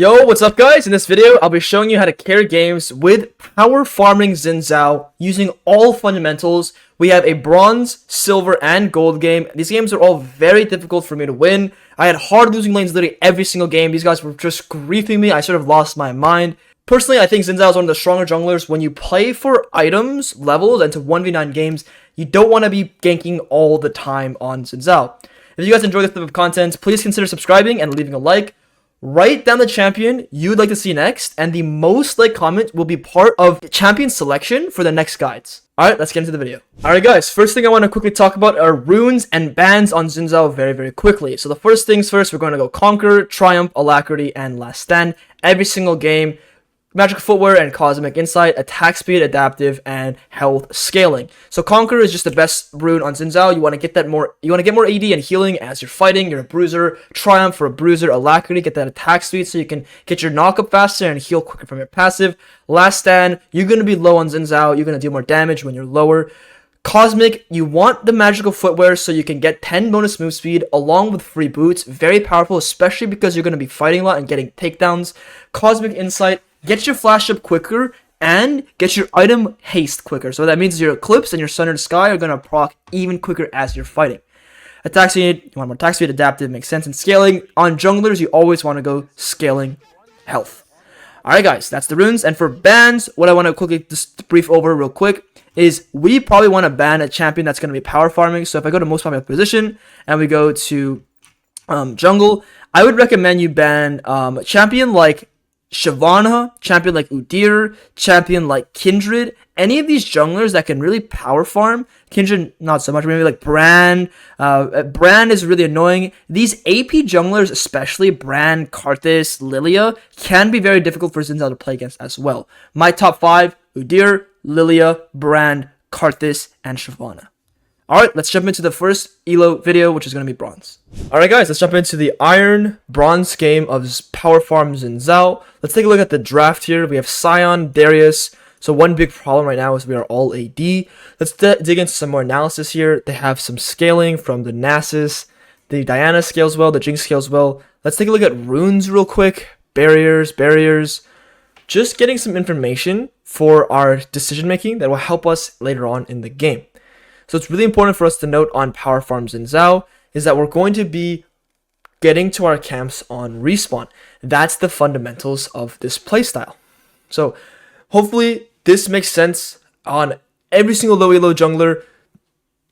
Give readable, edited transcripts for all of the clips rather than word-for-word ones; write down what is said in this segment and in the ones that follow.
Yo, what's up guys? In this video, I'll be showing you how to carry games with power farming ZHAO using all fundamentals. We have a bronze, silver, and gold game. These games are all very difficult for me to win. I had hard losing lanes literally every single game. These guys were just griefing me. I sort of lost my mind. Personally, I think ZHAO is one of the stronger junglers. When you play for items, levels, and to 1v9 games, you don't want to be ganking all the time on ZHAO. If you guys enjoy this type of content, please consider subscribing and leaving a like. Write down the champion you would like to see next, and the most liked comment will be part of the champion selection for the next guides. Alright, let's get into the video. Alright guys, first thing I want to quickly talk about are runes and bans on ZHAO very quickly. So the first things first, we're going to go Conquer, Triumph, Alacrity, and Last Stand. Every single game. Magic Footwear and Cosmic Insight, Attack Speed, Adaptive, and Health Scaling. So Conquer is just the best rune on ZHAO. You want to get that more. You want to get more AD and healing as you're fighting. You're a bruiser. Triumph for a bruiser. Alacrity, get that attack speed so you can get your knock up faster and heal quicker from your passive. Last Stand, you're gonna be low on ZHAO. You're gonna do more damage when you're lower. Cosmic, you want the magical footwear so you can get 10 bonus move speed along with free boots. Very powerful, especially because you're gonna be fighting a lot and getting takedowns. Cosmic Insight. Get your flash up quicker and get your item haste quicker. So that means your Eclipse and your Sundered Sky are going to proc even quicker as you're fighting. Attack speed, you want more attack speed, adaptive, makes sense. And scaling, on junglers, you always want to go scaling health. Alright guys, that's the runes. And for bans, what I want to quickly just brief over real quick is we probably want to ban a champion that's going to be power farming. So if I go to most popular position and we go to jungle, I would recommend you ban a champion like Shyvana, champion like Udyr, champion like Kindred, any of these junglers that can really power farm. Kindred, not so much, maybe like Bran. Bran is really annoying. These AP junglers, especially Bran, Karthus, Lilia, can be very difficult for ZHAO to play against as well. My top 5, Udyr, Lilia, Bran, Karthus, and Shyvana. Alright, let's jump into the first ELO video, which is going to be bronze. Alright guys, let's jump into the iron bronze game of power farms in ZHAO. Let's take a look at the draft here. We have Sion, Darius. So one big problem right now is we are all AD. Let's dig into some more analysis here. They have some scaling from the Nasus. The Diana scales well, the Jinx scales well. Let's take a look at runes real quick. Barriers. Just getting some information for our decision making that will help us later on in the game. So it's really important for us to note on power farms in ZHAO is that we're going to be getting to our camps on respawn. That's the fundamentals of this playstyle. So hopefully this makes sense on every single low elo jungler.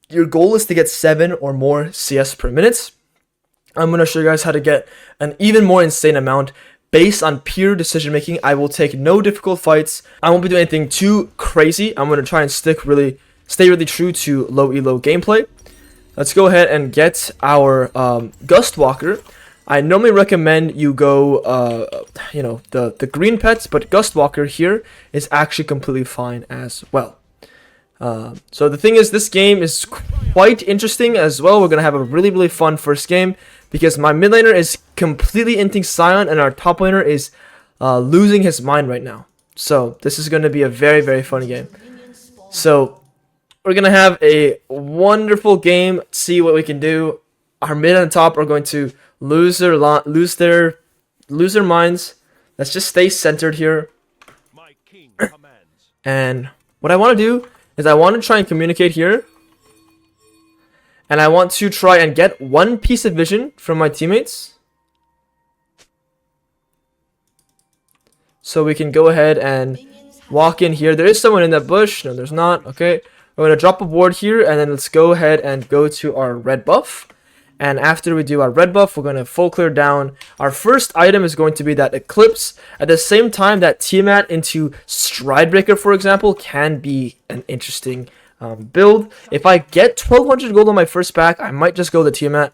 Your goal is to get 7 or more CS per minute. I'm going to show you guys how to get an even more insane amount based on pure decision making. I will take no difficult fights. I won't be doing anything too crazy. I'm going to try and stay really true to low elo gameplay. Let's go ahead and get our Gust Walker. I normally recommend you go, the green pets, but Gust Walker here is actually completely fine as well. So the thing is, this game is quite interesting as well. We're gonna have a really fun first game because my mid laner is completely inting Sion and our top laner is losing his mind right now. So this is going to be a very fun game. So we're going to have a wonderful game, see what we can do. Our mid and top are going to lose their minds. Let's just stay centered here. And what I want to do is I want to try and communicate here. And I want to try and get one piece of vision from my teammates. So we can go ahead and walk in here. There is someone in that bush. No, there's not. Okay. We're going to drop a ward here, and then let's go ahead and go to our red buff. And after we do our red buff, we're going to full clear down. Our first item is going to be that Eclipse. At the same time, that Tiamat into Stridebreaker, for example, can be an interesting build. If I get 1200 gold on my first pack, I might just go the Tiamat.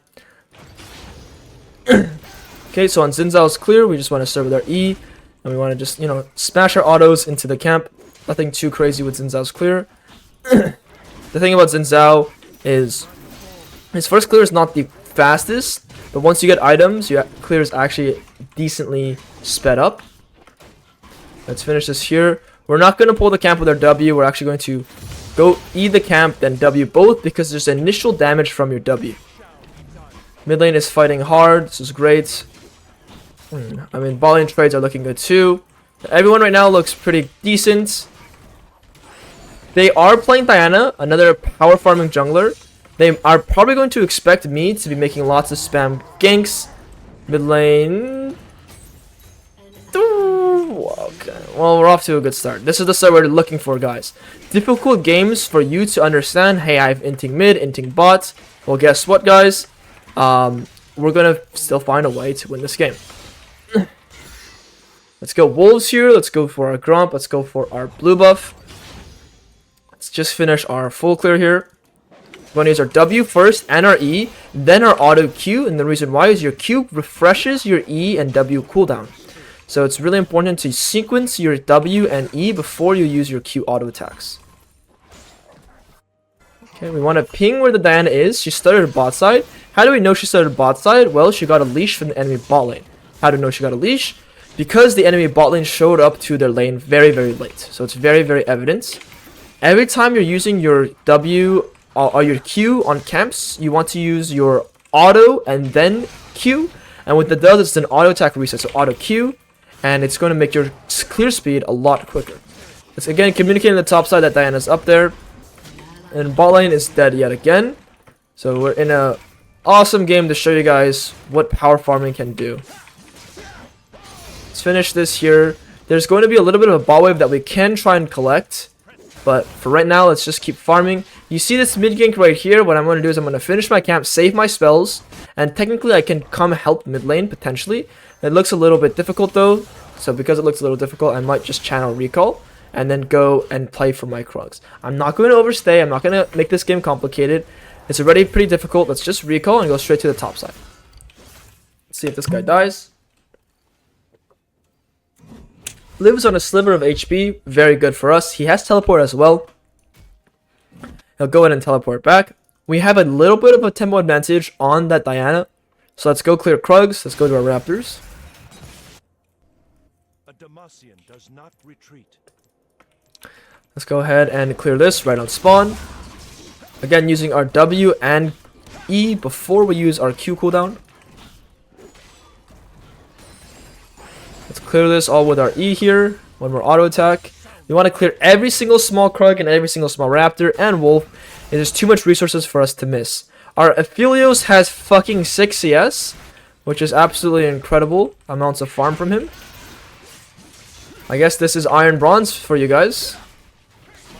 Okay, so on ZHAO is clear. We just want to start with our E. And we want to just, smash our autos into the camp. Nothing too crazy with ZHAO is clear. The thing about ZHAO is his first clear is not the fastest, but once you get items, your clear is actually decently sped up. Let's finish this here. We're not going to pull the camp with our W. We're actually going to go E the camp, then W both, because there's initial damage from your W. Mid lane is fighting hard. This is great. I mean, bot lane trades are looking good too. Everyone right now looks pretty decent. They are playing Diana, another power farming jungler. They are probably going to expect me to be making lots of spam ganks. Mid lane. Okay. Well, we're off to a good start. This is the start we're looking for, guys. Difficult games for you to understand. Hey, I have inting mid, inting bot. Well, guess what, guys? We're gonna still find a way to win this game. Let's go wolves here. Let's go for our gromp. Let's go for our blue buff. Let's just finish our full clear here. We're going to use our W first and our E, then our auto Q, and the reason why is your Q refreshes your E and W cooldown. So it's really important to sequence your W and E before you use your Q auto attacks. Okay, we want to ping where the Diana is. She started bot side. How do we know she started bot side? Well, she got a leash from the enemy bot lane. How do we know she got a leash? Because the enemy bot lane showed up to their lane very, very late. So it's very, very evident. Every time you're using your W or your Q on camps, you want to use your auto and then Q. And with the does, it's an auto attack reset. So auto Q. And it's going to make your clear speed a lot quicker. It's again communicating the top side that Diana's up there. And bot lane is dead yet again. So we're in a awesome game to show you guys what power farming can do. Let's finish this here. There's going to be a little bit of a bot wave that we can try and collect. But for right now, let's just keep farming. You see this mid gank right here. What I'm going to do is I'm going to finish my camp, save my spells. And technically, I can come help mid lane, potentially. It looks a little bit difficult, though. So because it looks a little difficult, I might just channel recall. And then go and play for my Krugs. I'm not going to overstay. I'm not going to make this game complicated. It's already pretty difficult. Let's just recall and go straight to the top side. Let's see if this guy dies. Lives on a sliver of HP. Very good for us. He has teleport as well. He'll go ahead and teleport back. We have a little bit of a tempo advantage on that Diana. So let's go clear Krugs. Let's go to our Raptors. A Demacian does not retreat. Let's go ahead and clear this right on spawn. Again, using our W and E before we use our Q cooldown. Let's clear this all with our E here. One more auto attack. We want to clear every single small Krug and every single small Raptor and Wolf. There's too much resources for us to miss. Our Aphelios has fucking 6 CS, which is absolutely incredible amounts of farm from him. I guess this is Iron Bronze for you guys.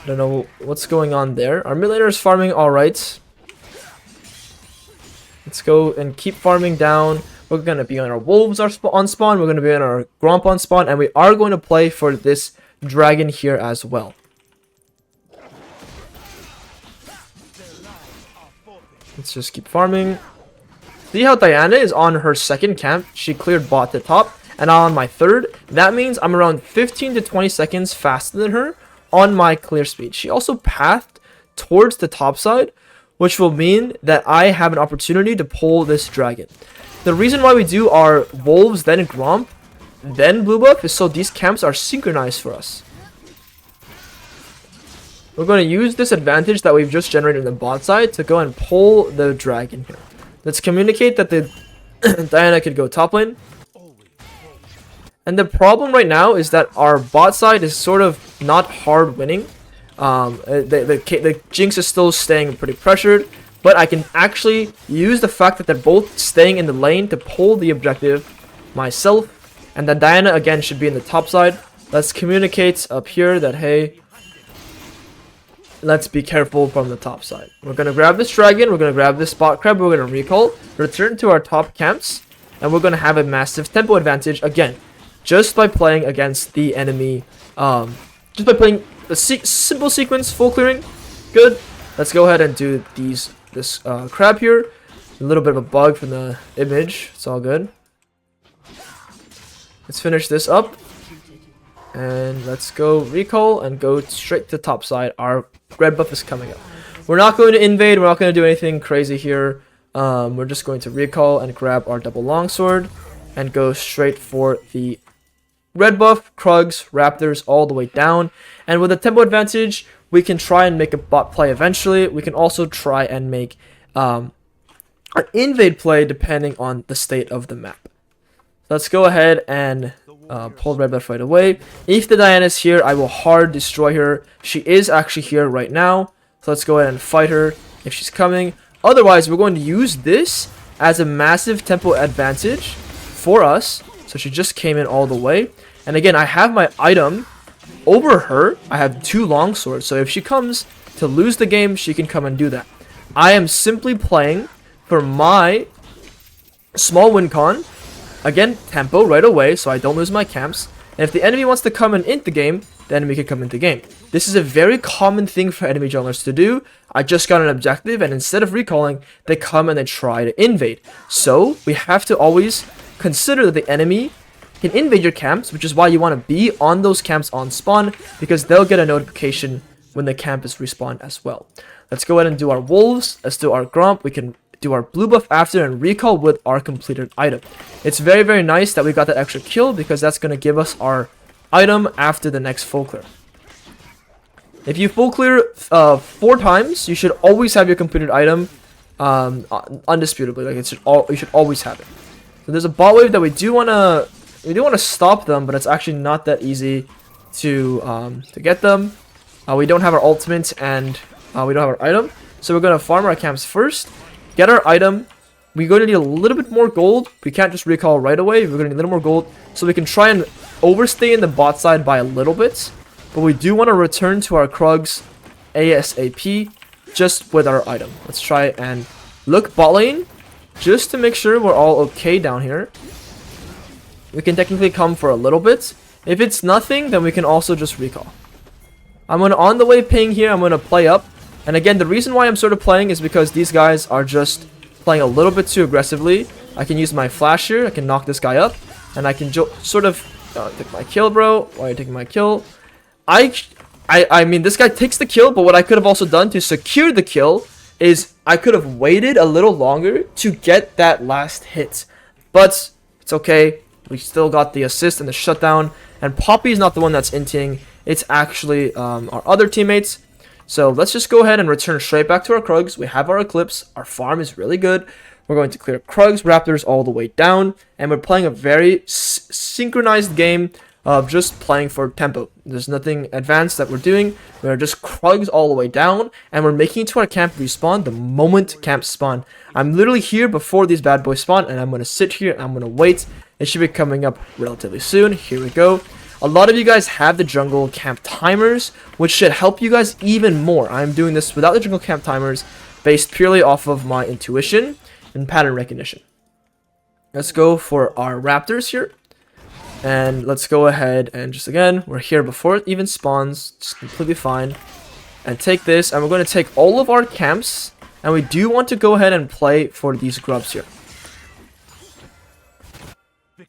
I don't know what's going on there. Our mid laner is farming alright. Let's go and keep farming down. We're going to be on our Wolves on spawn. We're going to be on our Gromp on spawn. And we are going to play for this Dragon here as well. Let's just keep farming. See how Diana is on her second camp. She cleared bot to top. And I'm on my third. That means I'm around 15 to 20 seconds faster than her on my clear speed. She also pathed towards the top side, which will mean that I have an opportunity to pull this dragon. The reason why we do our Wolves, then Gromp, then Blue Buff is so these camps are synchronized for us. We're going to use this advantage that we've just generated on the bot side to go and pull the dragon here. Let's communicate that the Diana could go top lane. And the problem right now is that our bot side is sort of not hard winning. The Jinx is still staying pretty pressured. But I can actually use the fact that they're both staying in the lane to pull the objective myself. And then Diana again should be in the top side. Let's communicate up here that, hey, let's be careful from the top side. We're going to grab this dragon. We're going to grab this spot crab. We're going to recall. Return to our top camps. And we're going to have a massive tempo advantage again. Just by playing against the enemy, just by playing the simple sequence, full clearing, good. Let's go ahead and do this crab here. A little bit of a bug from the image, it's all good. Let's finish this up, and let's go recall and go straight to top side. Our red buff is coming up. We're not going to invade. We're not going to do anything crazy here. We're just going to recall and grab our double longsword and go straight for the red buff, Krugs, Raptors, all the way down. And with a tempo advantage, we can try and make a bot play eventually. We can also try and make an invade play depending on the state of the map. Let's go ahead and pull red buff right away. If the Diana is here, I will hard destroy her. She is actually here right now. So let's go ahead and fight her if she's coming. Otherwise, we're going to use this as a massive tempo advantage for us. So she just came in all the way. And again, I have my item over her. I have 2 long swords. So if she comes to lose the game, she can come and do that. I am simply playing for my small win con. Again, tempo right away, so I don't lose my camps. And if the enemy wants to come and int the game, the enemy can come into the game. This is a very common thing for enemy junglers to do. I just got an objective, and instead of recalling, they come and they try to invade. So, we have to always consider that the enemy can invade your camps, which is why you want to be on those camps on spawn, because they'll get a notification when the camp is respawned as well. Let's go ahead and do our wolves. Let's do our gromp. We can do our blue buff after and recall with our completed item. It's very, very nice that we got that extra kill, because that's going to give us our item after the next full clear. If you full clear 4 times, you should always have your completed item undisputably. Like you should always have it. So there's a bot wave that we do want to stop them, but it's actually not that easy to get them. We don't have our ultimate, and we don't have our item, so we're gonna farm our camps first. Get our item. We're going to need a little bit more gold. We can't just recall right away. We're going to need a little more gold, so we can try and overstay in the bot side by a little bit. But we do want to return to our Krugs ASAP just with our item. Let's try and look bot lane just to make sure we're all okay down here. We can technically come for a little bit. If it's nothing, then we can also just recall. I'm going to on the way ping here. I'm going to play up. And again, the reason why I'm sort of playing is because these guys are just playing a little bit too aggressively. I can use my flash here. I can knock this guy up. And I can sort of take my kill, bro. Why are you taking my kill? I mean, this guy takes the kill, but what I could have also done to secure the kill is I could have waited a little longer to get that last hit. But it's okay. We still got the assist and the shutdown. And Poppy is not the one that's inting. It's actually our other teammates. So let's just go ahead and return straight back to our Krugs. We have our Eclipse. Our farm is really good. We're going to clear Krugs, Raptors all the way down. And we're playing a very synchronized game of just playing for tempo. There's nothing advanced that we're doing. We're just Krugs all the way down. And we're making it to our camp respawn the moment camp spawn. I'm literally here before these bad boys spawn. And I'm going to sit here and I'm going to wait. It should be coming up relatively soon. Here we go. A lot of you guys have the jungle camp timers, which should help you guys even more. I'm doing this without the jungle camp timers, based purely off of my intuition and pattern recognition. Let's go for our Raptors here. And let's go ahead and just, again, we're here before it even spawns. Just completely fine. And take this, and we're going to take all of our camps. And we do want to go ahead and play for these grubs here.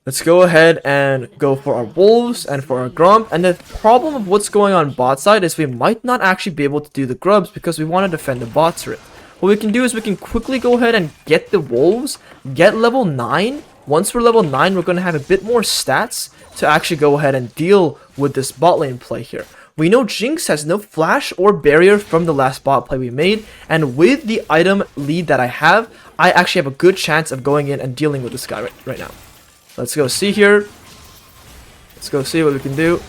Let's go ahead and go for our wolves and for our grump. And the problem of what's going on bot side is we might not actually be able to do the grubs because we want to defend the bot turret. What we can do is we can quickly go ahead and get the wolves, get level 9. Once we're level 9, we're going to have a bit more stats to actually go ahead and deal with this bot lane play here. We know Jinx has no flash or barrier from the last bot play we made, and with the item lead that I have, I actually have a good chance of going in and dealing with this guy right now. Let's go see here. Let's go see what we can do.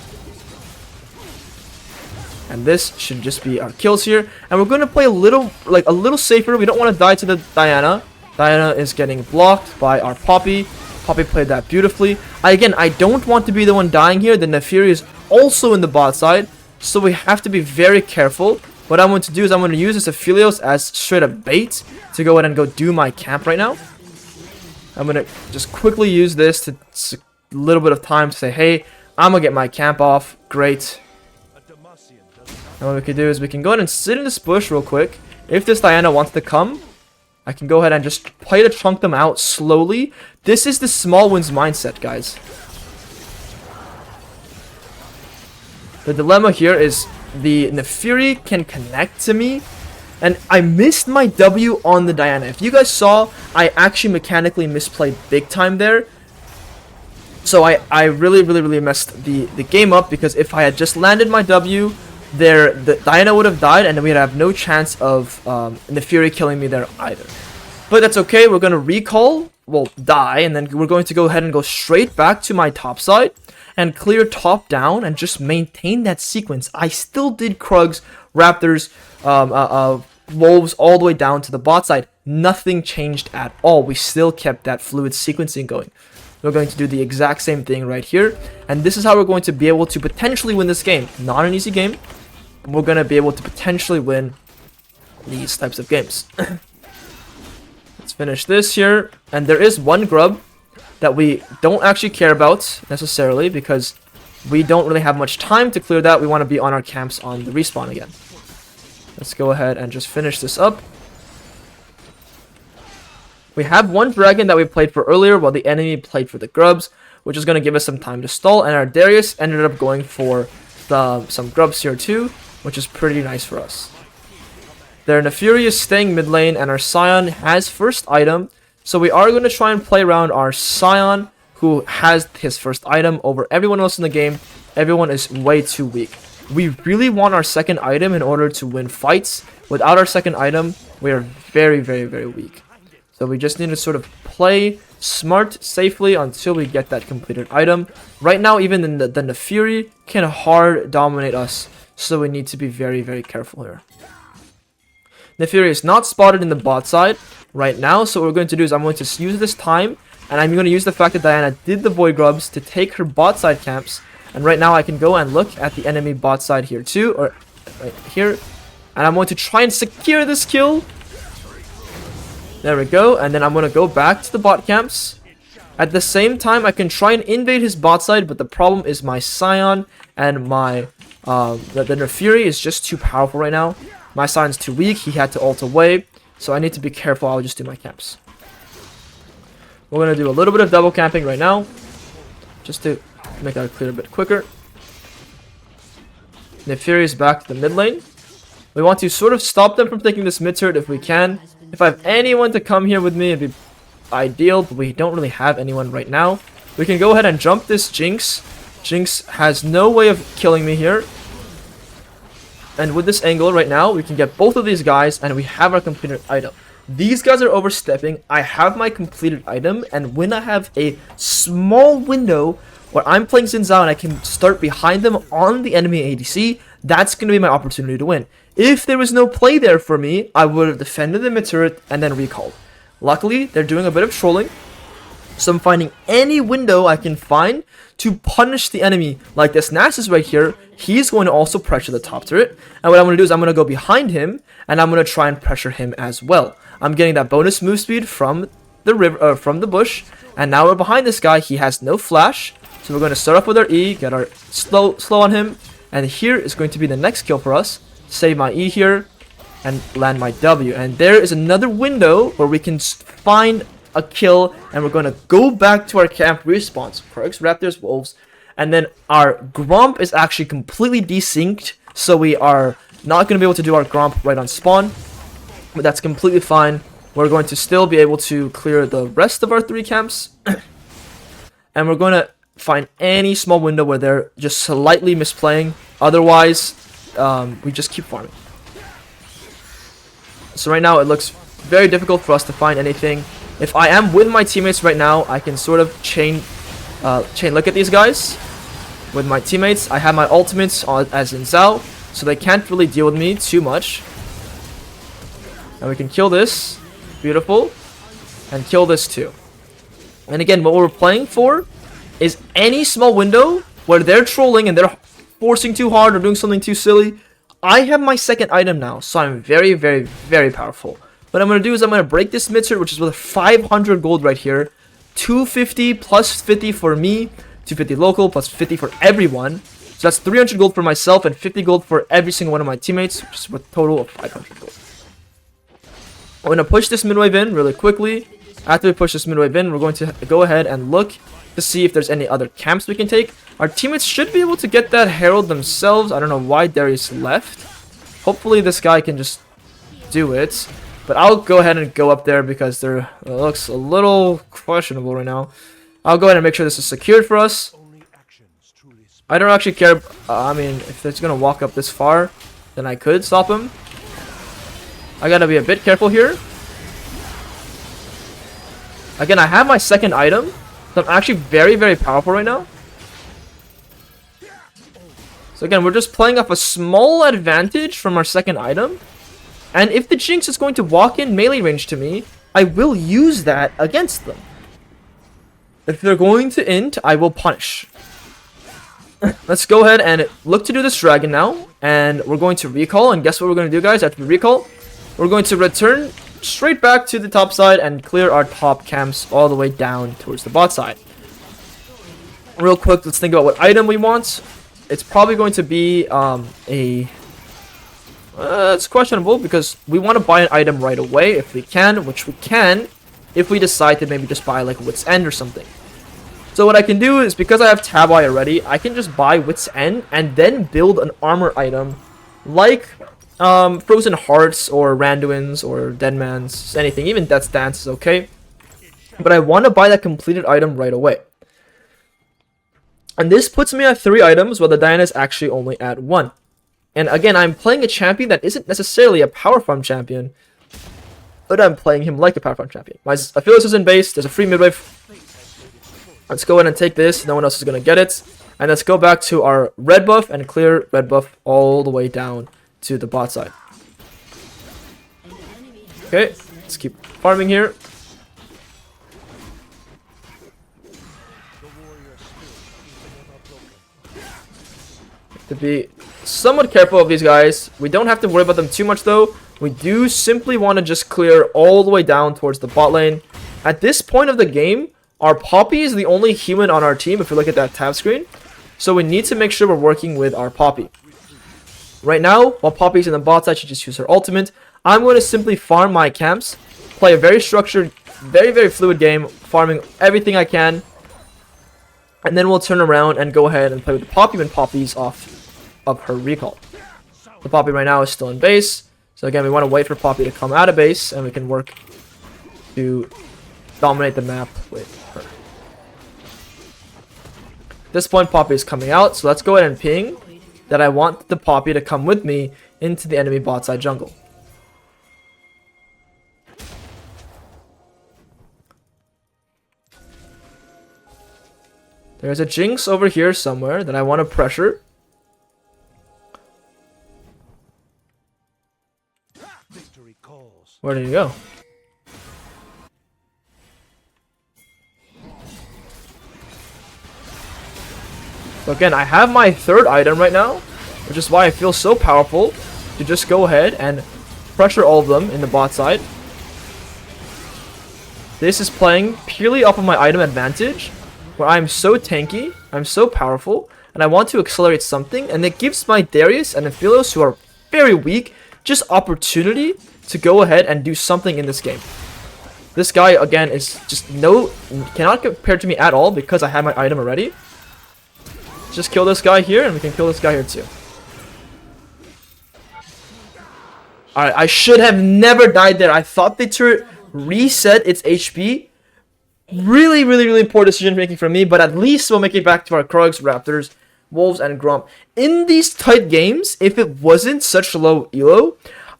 And this should just be our kills here. And we're going to play a little safer. We don't want to die to the Diana. Diana is getting blocked by our Poppy. Poppy played that beautifully. Again, I don't want to be the one dying here. The Nefiri is also in the bot side, so we have to be very careful. What I'm going to do is I'm going to use this Aphelios as straight up bait to go ahead and go do my camp right now. I'm going to just quickly use this to a little bit of time to say, hey, I'm going to get my camp off. Great. And what we can do is we can go ahead and sit in this bush real quick. If this Diana wants to come, I can go ahead and just play to chunk them out slowly. This is the small wins mindset, guys. The dilemma here is the Nefiri can connect to me. And I missed my W on the Diana. If you guys saw, I actually mechanically misplayed big time there. So I really messed the game up, because if I had just landed my W there, the Diana would have died, and then we'd have no chance of Nefiri killing me there either. But that's okay. We're going to recall will die, and then we're going to go ahead and go straight back to my top side and clear top down and just maintain that sequence. I still did Krugs, Raptors, Wolves all the way down to the bot side. Nothing changed at all. We still kept that fluid sequencing going. We're going to do the exact same thing right here, and this is how we're going to be able to potentially win this game. Not an easy game. We're going to be able to potentially win these types of games. Let's finish this here, and there is one grub that we don't actually care about necessarily because we don't really have much time to clear that. We want to be on our camps on the respawn again. Let's go ahead and just finish this up. We have one dragon that we played for earlier while the enemy played for the grubs, which is going to give us some time to stall, and our Darius ended up going for some grubs here too, which is pretty nice for us. Their Nefuri is staying mid lane, and our Scion has first item, so we are going to try and play around our Scion, who has his first item over everyone else in the game. Everyone is way too weak. We really want our second item in order to win fights. Without our second item, we are very, very, very weak. So we just need to sort of play smart, safely until we get that completed item. Right now, even the Nefuri can hard dominate us, so we need to be very, very careful here. Nefuri is not spotted in the bot side right now, so what we're going to do is I'm going to use this time, and I'm going to use the fact that Diana did the Void Grubs to take her bot side camps, and right now I can go and look at the enemy bot side here too, or right here, and I'm going to try and secure this kill. There we go, and then I'm going to go back to the bot camps. At the same time, I can try and invade his bot side, but the problem is my Scion and my the Nefuri is just too powerful right now. My Scion's too weak, he had to ult away, so I need to be careful. I'll just do my camps. We're going to do a little bit of double camping right now, just to make that clear a bit quicker. Nefuri is back to the mid lane. We want to sort of stop them from taking this mid turret if we can. If I have anyone to come here with me, it'd be ideal, but we don't really have anyone right now. We can go ahead and jump this Jinx. Jinx has no way of killing me here. And with this angle right now, we can get both of these guys, and we have our completed item. These guys are overstepping. I have my completed item, and when I have a small window where I'm playing Xin Zhao and I can start behind them on the enemy ADC, that's going to be my opportunity to win. If there was no play there for me, I would have defended the mid turret and then recalled. Luckily, they're doing a bit of trolling, so I'm finding any window I can find to punish the enemy. Like this Nasus right here, he's going to also pressure the top turret, and what I'm going to do is I'm going to go behind him, and I'm going to try and pressure him as well. I'm getting that bonus move speed from the river, from the bush, and now we're behind this guy. He has no flash, so we're going to start off with our E, get our slow on him, and here is going to be the next kill for us. Save my E here and land my W, and there is another window where we can find a kill, and we're going to go back to our camp respawns. Perks, Raptors, Wolves, and then our Gromp is actually completely desynced, so we are not going to be able to do our Gromp right on spawn, but that's completely fine. We're going to still be able to clear the rest of our 3 camps, and we're going to find any small window where they're just slightly misplaying. Otherwise, we just keep farming. So right now it looks very difficult for us to find anything. If I am with my teammates right now, I can sort of chain look at these guys with my teammates. I have my ultimates as in ZHAO, so they can't really deal with me too much. And we can kill this, beautiful, and kill this too. And again, what we're playing for is any small window where they're trolling and they're forcing too hard or doing something too silly. I have my second item now, so I'm very, very, very powerful. What I'm going to do is I'm going to break this mid turret, which is worth 500 gold right here. 250 plus 50 for me, 250 local plus 50 for everyone. So that's 300 gold for myself and 50 gold for every single one of my teammates, which is worth a total of 500 gold. I'm going to push this mid wave in really quickly. After we push this mid wave in, we're going to go ahead and look to see if there's any other camps we can take. Our teammates should be able to get that Herald themselves. I don't know why Darius left. Hopefully this guy can just do it. But I'll go ahead and go up there because it looks a little questionable right now. I'll go ahead and make sure this is secured for us. I don't actually care. I mean, if it's going to walk up this far, then I could stop him. I got to be a bit careful here. Again, I have my second item, so I'm actually very, very powerful right now. So again, we're just playing off a small advantage from our second item. And if the Jinx is going to walk in melee range to me, I will use that against them. If they're going to int, I will punish. Let's go ahead and look to do this dragon now. And we're going to recall. And guess what we're going to do, guys? After we recall, we're going to return straight back to the top side and clear our top camps all the way down towards the bot side. Real quick, let's think about what item we want. It's probably going to be it's questionable because we want to buy an item right away if we can, which we can if we decide to maybe just buy like Wit's End or something. So what I can do is, because I have Tab Eye already, I can just buy Wit's End and then build an armor item like Frozen Hearts or Randuin's or Deadman's, anything, even Death's Dance is okay. But I want to buy that completed item right away. And this puts me at 3 items while the Diana is actually only at 1. And again, I'm playing a champion that isn't necessarily a Power Farm champion, but I'm playing him like a Power Farm champion. My Aphelios is in base, there's a free midwave. Let's go ahead and take this, no one else is going to get it. And let's go back to our red buff and clear red buff all the way down to the bot side. Okay, let's keep farming here. To be somewhat careful of these guys. We don't have to worry about them too much though. We do simply want to just clear all the way down towards the bot lane. At this point of the game, our Poppy is the only human on our team if you look at that tab screen. So we need to make sure we're working with our Poppy. Right now, while Poppy's in the bot side, she just used her ultimate. I'm going to simply farm my camps, play a very structured, very, very fluid game, farming everything I can. And then we'll turn around and go ahead and play with the Poppy when Poppy's off of her recall. The Poppy right now is still in base. So again, we want to wait for Poppy to come out of base and we can work to dominate the map with her. At this point, Poppy is coming out. So let's go ahead and ping that I want the Poppy to come with me into the enemy bot side jungle. There's a Jinx over here somewhere that I want to pressure. Where did he go? So again, I have my third item right now, which is why I feel so powerful to just go ahead and pressure all of them in the bot side. This is playing purely off of my item advantage, where I'm so tanky, I'm so powerful, and I want to accelerate something, and it gives my Darius and Aphelios, who are very weak, just opportunity to go ahead and do something in this game. This guy, again, is just cannot compare to me at all because I have my item already. Just kill this guy here, and we can kill this guy here too. Alright, I should have never died there. I thought the turret reset its HP. Really, really, really poor decision making from me, but at least we'll make it back to our Krugs, Raptors, Wolves, and Grump. In these tight games, if it wasn't such low ELO,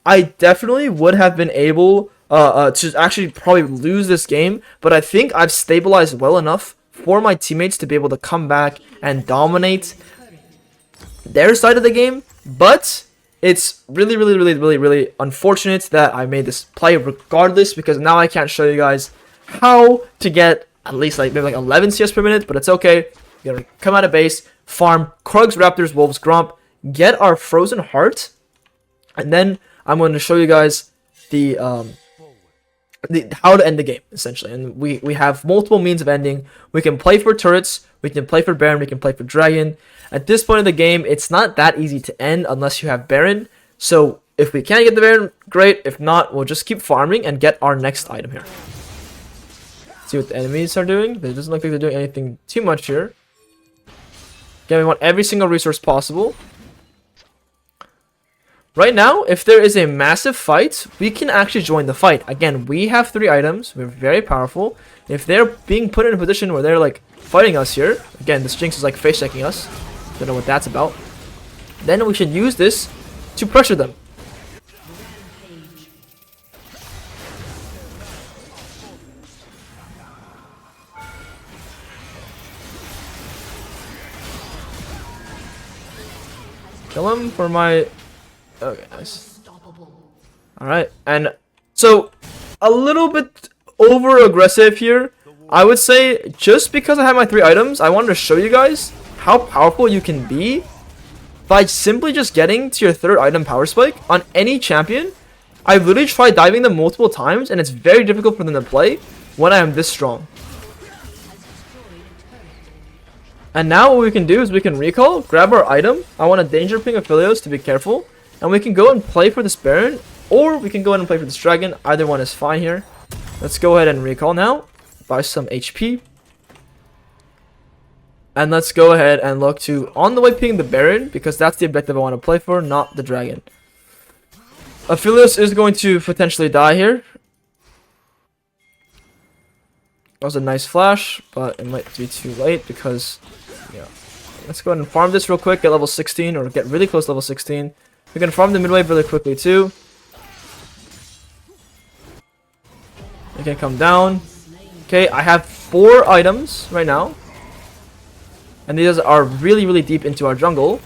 I definitely would have been able to actually probably lose this game, but I think I've stabilized well enough for my teammates to be able to come back and dominate their side of the game. But it's really, really, really, really, really unfortunate that I made this play regardless, because now I can't show you guys how to get at least maybe 11 CS per minute, but it's okay. We're gonna come out of base, farm Krugs, Raptors, Wolves, Grump, get our Frozen Heart, and then I'm going to show you guys the how to end the game, essentially. And we have multiple means of ending. We can play for turrets, we can play for Baron, we can play for Dragon. At this point in the game, it's not that easy to end unless you have Baron. So if we can get the Baron, great. If not, we'll just keep farming and get our next item here. See what the enemies are doing. It doesn't look like they're doing anything too much here. Again, we want every single resource possible. Right now, if there is a massive fight, we can actually join the fight. Again, we have 3 items. We're very powerful. If they're being put in a position where they're fighting us here, again, this Jinx is face checking us. Don't know what that's about. Then we should use this to pressure them. Kill him for my... Okay, nice. Alright, and so a little bit over aggressive here. I would say just because I have my 3 items, I wanted to show you guys how powerful you can be by simply just getting to your 3rd item power spike on any champion. I've literally tried diving them multiple times and it's very difficult for them to play when I am this strong. And now what we can do is we can recall, grab our item. I want a danger ping Aphelios to be careful. And we can go and play for this Baron, or we can go ahead and play for this Dragon. Either one is fine here. Let's go ahead and recall now. Buy some HP. And let's go ahead and look to on the way ping the Baron, because that's the objective I want to play for, not the Dragon. Aphelios is going to potentially die here. That was a nice flash, but it might be too late because, yeah. Let's go ahead and farm this real quick, get level 16, or get really close to level 16. We can farm the mid wave really quickly too. We can come down. Okay, I have 4 items right now. And these are really, really deep into our jungle.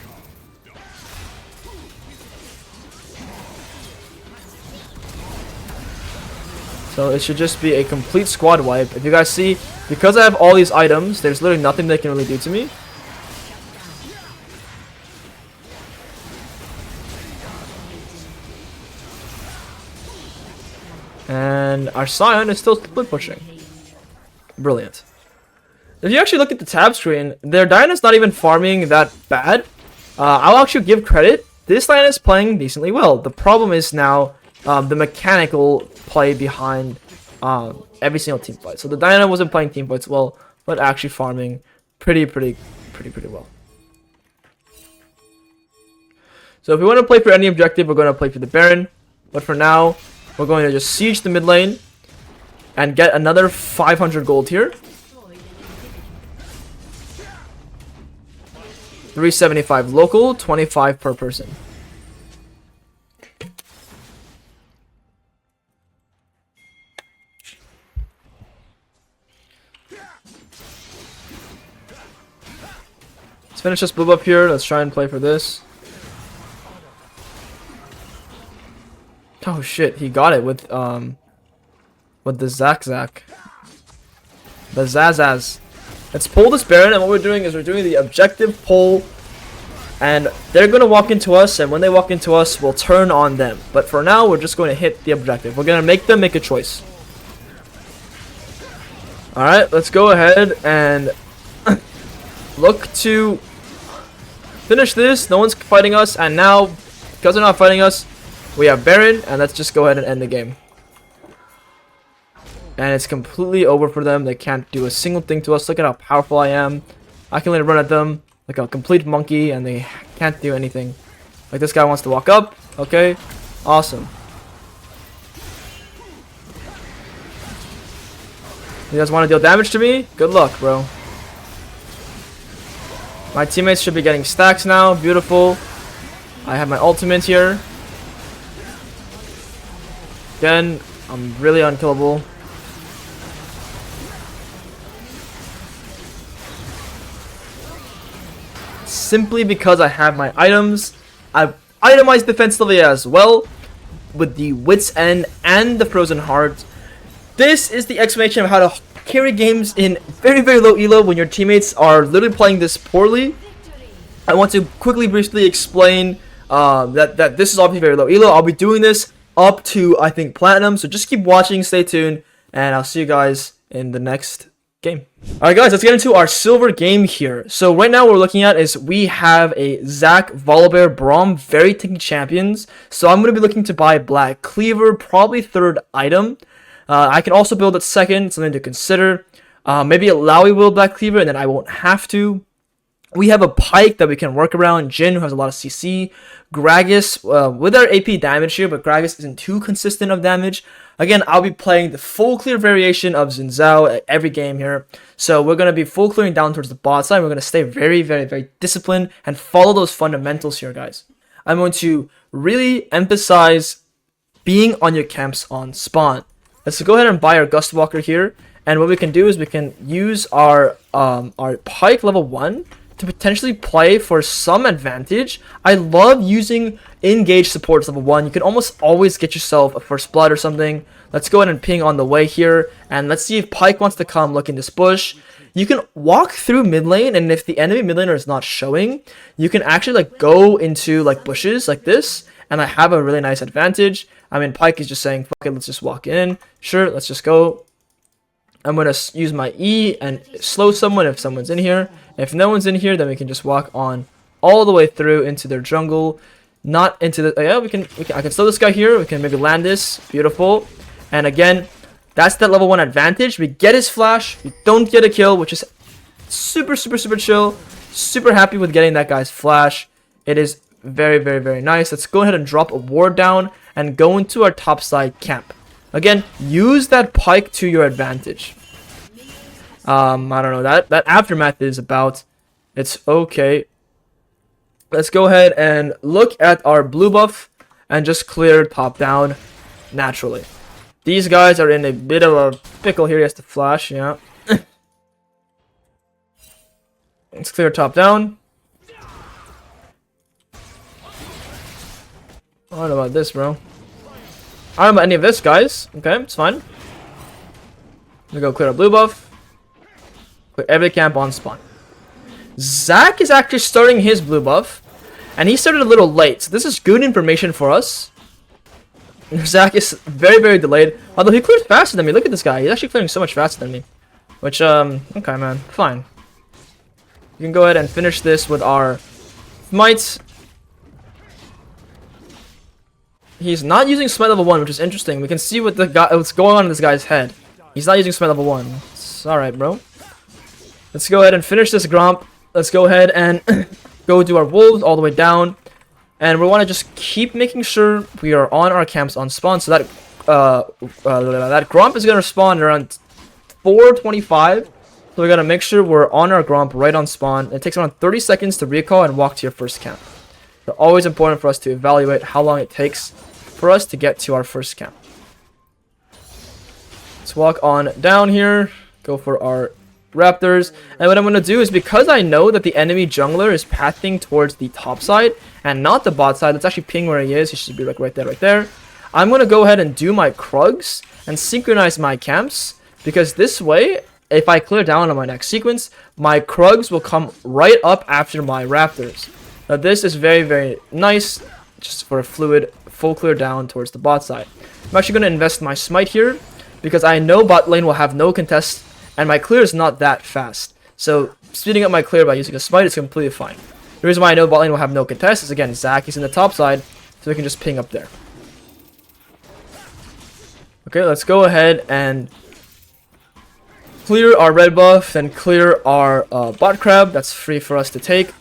So it should just be a complete squad wipe. If you guys see, because I have all these items, there's literally nothing they can really do to me. And our Scion is still split pushing. Brilliant. If you actually look at the tab screen, their Diana's not even farming that bad. I'll actually give credit. This Diana is playing decently well. The problem is now the mechanical play behind every single team fight. So the Diana wasn't playing team fights well, but actually farming pretty well. So if we want to play for any objective, we're going to play for the Baron. But for now, we're going to just siege the mid lane and get another 500 gold here. 375 local, 25 per person. Let's finish this blue up here. Let's try and play for this. Oh shit, he got it with the Zach. The Zazaz. Let's pull this Baron, and what we're doing is we're doing the objective pull, and they're going to walk into us, and when they walk into us, we'll turn on them. But for now, we're just going to hit the objective. We're going to make them make a choice. Alright, let's go ahead and look to finish this. No one's fighting us, and now, because they're not fighting us, we have Baron, and let's just go ahead and end the game. And it's completely over for them. They can't do a single thing to us. Look at how powerful I am. I can literally run at them like a complete monkey, and they can't do anything. Like this guy wants to walk up. Okay, awesome. You guys want to deal damage to me? Good luck, bro. My teammates should be getting stacks now. Beautiful. I have my ultimate here. Again, I'm really unkillable. Simply because I have my items. I've itemized defensively as well with the Wit's End and the Frozen Heart. This is the explanation of how to carry games in very, very low elo when your teammates are literally playing this poorly. I want to quickly, briefly explain that this is obviously very low elo. I'll be doing this up to, I think, Platinum. So just keep watching, stay tuned, and I'll see you guys in the next game. Alright guys, let's get into our silver game here. So right now what we're looking at is we have a Zac, Volibear, Braum, very tanky champions. So I'm going to be looking to buy Black Cleaver, probably 3rd item. I can also build it 2nd, something to consider. Maybe a Lowy will Black Cleaver and then I won't have to. We have a Pyke that we can work around, Jin who has a lot of CC, Gragas with our AP damage here, but Gragas isn't too consistent of damage. Again, I'll be playing the full clear variation of ZHAO every game here. So we're going to be full clearing down towards the bot side. We're going to stay very, very, very disciplined and follow those fundamentals here, guys. I'm going to really emphasize being on your camps on spawn. Let's go ahead and buy our Gustwalker here. And what we can do is we can use our Pyke level 1 to potentially play for some advantage, I love using engage supports level 1. You can almost always get yourself a first blood or something. Let's go ahead and ping on the way here, and let's see if Pyke wants to come look in this bush. You can walk through mid lane, and if the enemy mid laner is not showing, you can actually like go into like bushes like this, and I have a really nice advantage. I mean, Pyke is just saying, fuck it, let's just walk in. Sure, let's just go. I'm going to use my E and slow someone if someone's in here. If no one's in here, then we can just walk on all the way through into their jungle. Not into the... yeah, I can slow this guy here. We can maybe land this. Beautiful. And again, that's that level 1 advantage. We get his flash. We don't get a kill, which is super, super, super chill. Super happy with getting that guy's flash. It is very, very, very nice. Let's go ahead and drop a ward down and go into our top side camp. Again, use that Pyke to your advantage. I don't know. That aftermath is about. It's okay. Let's go ahead and look at our blue buff and just clear top down naturally. These guys are in a bit of a pickle here. He has to flash, yeah. Let's clear top down. I don't know about this, bro. I don't know about any of this, guys. Okay, it's fine. We go clear our blue buff. Clear every camp on spawn. Zach is actually starting his blue buff, and he started a little late, so this is good information for us. Zach is very, very delayed, although he clears faster than me. Look at this guy. He's actually clearing so much faster than me. Which, okay, man. Fine. You can go ahead and finish this with our Smite. He's not using Smite level 1, which is interesting. We can see what what's going on in this guy's head. He's not using Smite level 1. It's alright, bro. Let's go ahead and finish this Gromp. Let's go ahead and go do our wolves all the way down. And we want to just keep making sure we are on our camps on spawn. So that that Gromp is going to spawn around 4:25. So we got to make sure we're on our Gromp right on spawn. It takes around 30 seconds to recall and walk to your first camp. So always important for us to evaluate how long it takes for us to get to our first camp. Let's walk on down here. Go for our Raptors. And what I'm going to do is, because I know that the enemy jungler is pathing towards the top side and not the bot side, let's actually ping where he is. He should be like right there, right there. I'm going to go ahead and do my Krugs and synchronize my camps, because this way, if I clear down on my next sequence, my Krugs will come right up after my Raptors. Now this is very, very nice, just for a fluid full clear down towards the bot side. I'm actually going to invest my Smite here, because I know bot lane will have no contest, and my clear is not that fast. So speeding up my clear by using a Smite is completely fine. The reason why I know bot lane will have no contest is, again, Zach is in the top side, so we can just ping up there. Okay, let's go ahead and clear our red buff and clear our bot crab. That's free for us to take.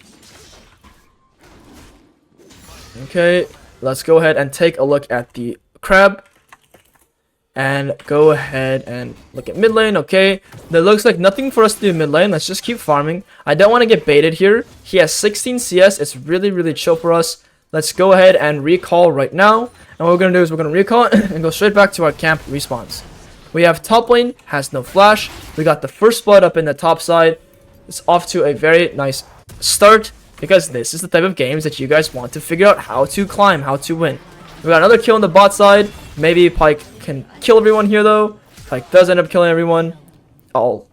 Okay, let's go ahead and take a look at the crab. And go ahead and look at mid lane. Okay, there looks like nothing for us to do mid lane. Let's just keep farming. I don't want to get baited here. He has 16 CS. It's really, really chill for us. Let's go ahead and recall right now. And what we're going to do is we're going to recall and go straight back to our camp respawns. We have top lane, has no flash. We got the first blood up in the top side. It's off to a very nice start, because this is the type of games that you guys want to figure out how to climb, how to win. We got another kill on the bot side. Maybe Pyke can kill everyone here though. Pyke does end up killing everyone. All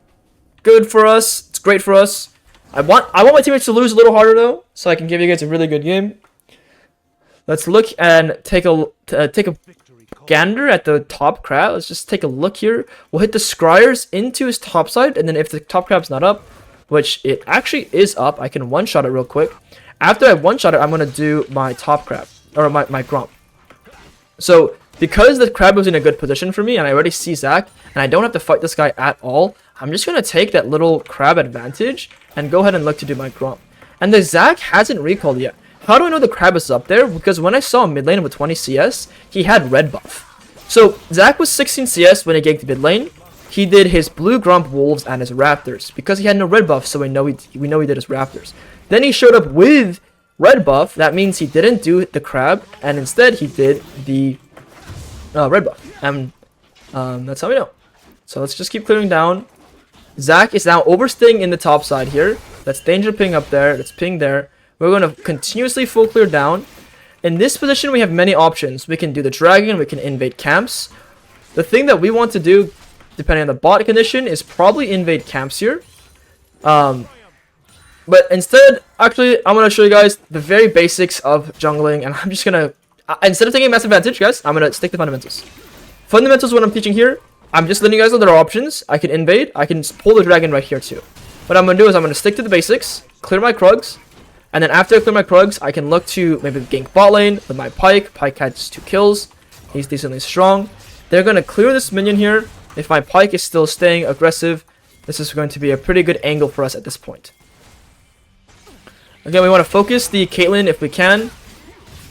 good for us. It's great for us. I want my teammates to lose a little harder though, so I can give you guys a really good game. Let's look and take a gander at the top crab. Let's just take a look here. We'll hit the scryers into his top side, and then if the top crab's not up, which it actually is up, I can one-shot it real quick. After I one-shot it, I'm going to do my top crab, or my Gromp. So, because the crab was in a good position for me, and I already see Zach, and I don't have to fight this guy at all, I'm just going to take that little crab advantage and go ahead and look to do my Gromp. And the Zach hasn't recalled yet. How do I know the crab is up there? Because when I saw him mid lane with 20 CS, he had red buff. So, Zach was 16 CS when he ganked mid lane. He did his blue Gromp wolves and his raptors, because he had no red buff, so we know he did his raptors. Then he showed up with red buff. That means he didn't do the crab, and instead he did the red buff. And that's how we know. So let's just keep clearing down. Zach is now overstaying in the top side here. Let's danger ping up there. Let's ping there. We're going to continuously full clear down. In this position, we have many options. We can do the dragon. We can invade camps. The thing that we want to do, depending on the bot condition, is probably invade camps here. But instead, actually, I'm going to show you guys the very basics of jungling. And I'm just going to, instead of taking massive advantage, guys, I'm going to stick to fundamentals. Fundamentals, what I'm teaching here, I'm just letting you guys know there are options. I can invade. I can pull the dragon right here too. What I'm going to do is I'm going to stick to the basics, clear my Krugs. And then after I clear my Krugs, I can look to maybe gank bot lane with my Pyke. Pyke has 2 kills. He's decently strong. They're going to clear this minion here. If my Pyke is still staying aggressive, this is going to be a pretty good angle for us at this point. Again, we want to focus the Caitlyn if we can.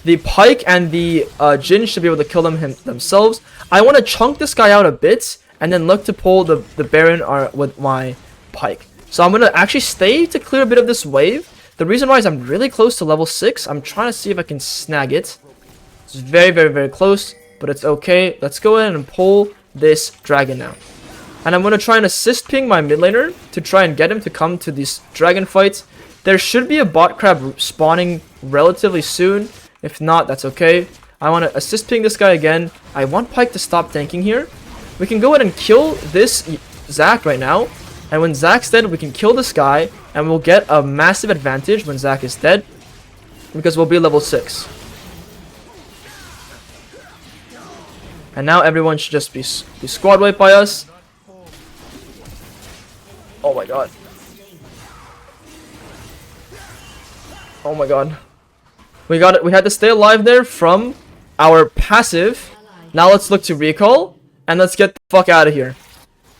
The Pyke and the Jhin should be able to kill themselves. I want to chunk this guy out a bit and then look to pull the Baron with my Pyke. So I'm going to actually stay to clear a bit of this wave. The reason why is I'm really close to level 6. I'm trying to see if I can snag it. It's very, very, very close, but it's okay. Let's go ahead and pull this dragon now. And I'm going to try and assist ping my mid laner to try and get him to come to these dragon fights. There should be a bot crab spawning relatively soon. If not, that's okay. I want to assist ping this guy again. I want Pyke to stop tanking here. We can go ahead and kill this Zac right now. And when Zac's dead, we can kill this guy. And we'll get a massive advantage when Zac is dead. Because we'll be level 6. And now everyone should just be squad wiped by us. Oh my god. Oh my god. We got it. We had to stay alive there from our passive. Now let's look to recall. And let's get the fuck out of here.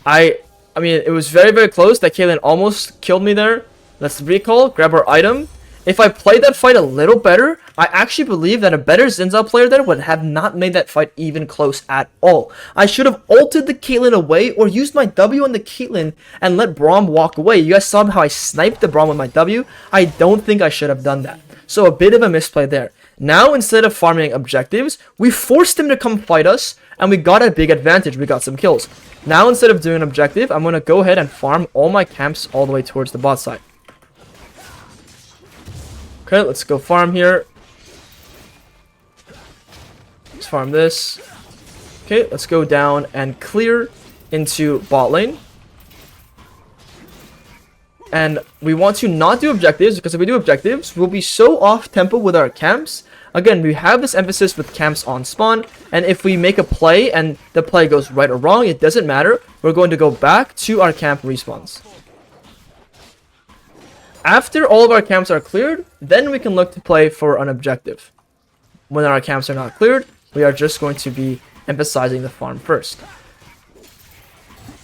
I mean, it was very, very close. That Caitlyn almost killed me there. Let's recall, grab our item. If I played that fight a little better, I actually believe that a better Xin Zhao player there would have not made that fight even close at all. I should have ulted the Caitlyn away or used my W on the Caitlyn and let Braum walk away. You guys saw how I sniped the Braum with my W. I don't think I should have done that. So a bit of a misplay there. Now, instead of farming objectives, we forced him to come fight us, and we got a big advantage. We got some kills. Now, instead of doing an objective, I'm going to go ahead and farm all my camps all the way towards the bot side. Okay, let's go farm here. Let's farm this. Okay, let's go down and clear into bot lane. And we want to not do objectives, because if we do objectives, we'll be so off tempo with our camps. Again, we have this emphasis with camps on spawn, and if we make a play and the play goes right or wrong, it doesn't matter. We're going to go back to our camp respawns. After all of our camps are cleared, then we can look to play for an objective. When our camps are not cleared, we are just going to be emphasizing the farm first.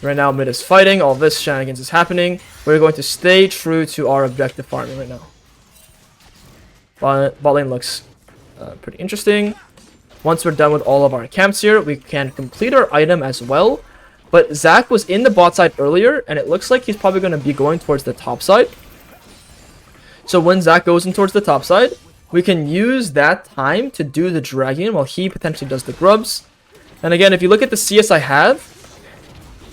Right now, mid is fighting. All this shenanigans is happening. We're going to stay true to our objective farming right now. Bot lane looks pretty interesting. Once we're done with all of our camps here, we can complete our item as well. But Zac was in the bot side earlier, and it looks like he's probably going to be going towards the top side. So when Zac goes in towards the top side, we can use that time to do the dragon while he potentially does the grubs. And again, if you look at the CS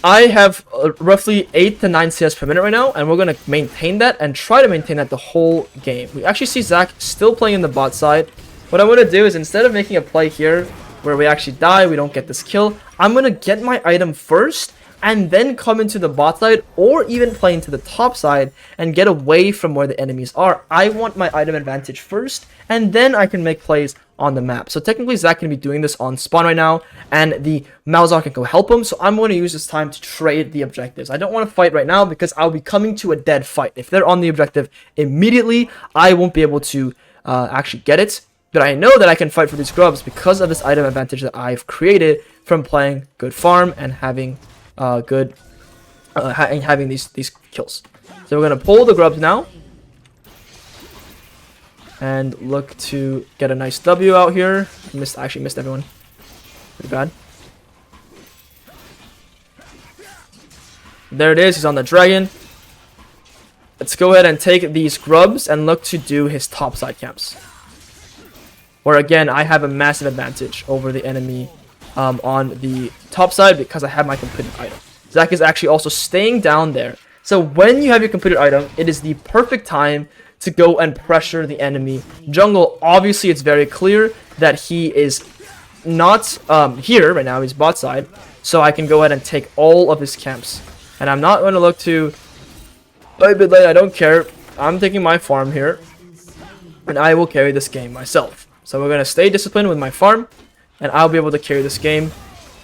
I have roughly 8 to 9 CS per minute right now, and we're going to maintain that and try to maintain that the whole game. We actually see Zac still playing in the bot side. What I'm going to do is, instead of making a play here where we actually die, we don't get this kill, I'm going to get my item first and then come into the bot side or even play into the top side and get away from where the enemies are. I want my item advantage first, and then I can make plays on the map. So technically Zac can be doing this on spawn right now, and the Malzahn can go help him. So I'm going to use this time to trade the objectives. I don't want to fight right now because I'll be coming to a dead fight. If they're on the objective immediately, I won't be able to actually get it. But I know that I can fight for these grubs because of this item advantage that I've created from playing good farm and having having these kills. So we're gonna pull the grubs now and look to get a nice W out here. I actually missed everyone. Pretty bad. There it is. He's on the dragon. Let's go ahead and take these grubs and look to do his top side camps. Where again, I have a massive advantage over the enemy on the top side because I have my completed item. Zac is actually also staying down there So when you have your completed item, it is the perfect time to go and pressure the enemy. Jungle, obviously it's very clear that he is not here right now, he's bot side. So I can go ahead and take all of his camps. And I'm not going to look to a bit late, I don't care. I'm taking my farm here. And I will carry this game myself. So we're going to stay disciplined with my farm. And I'll be able to carry this game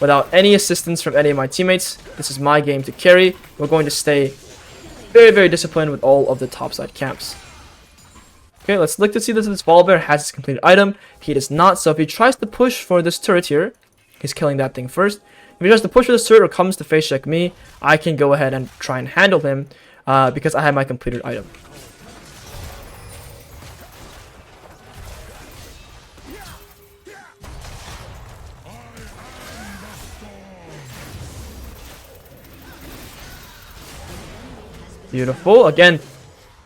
without any assistance from any of my teammates. This is my game to carry. We're going to stay very, very disciplined with all of the topside camps. Okay, let's look to see this Volibear has his completed item. He does not, so if he tries to push for this turret here, he's killing that thing first. If he tries to push for this turret or comes to face check me, I can go ahead and try and handle him because I have my completed item. Beautiful. Again,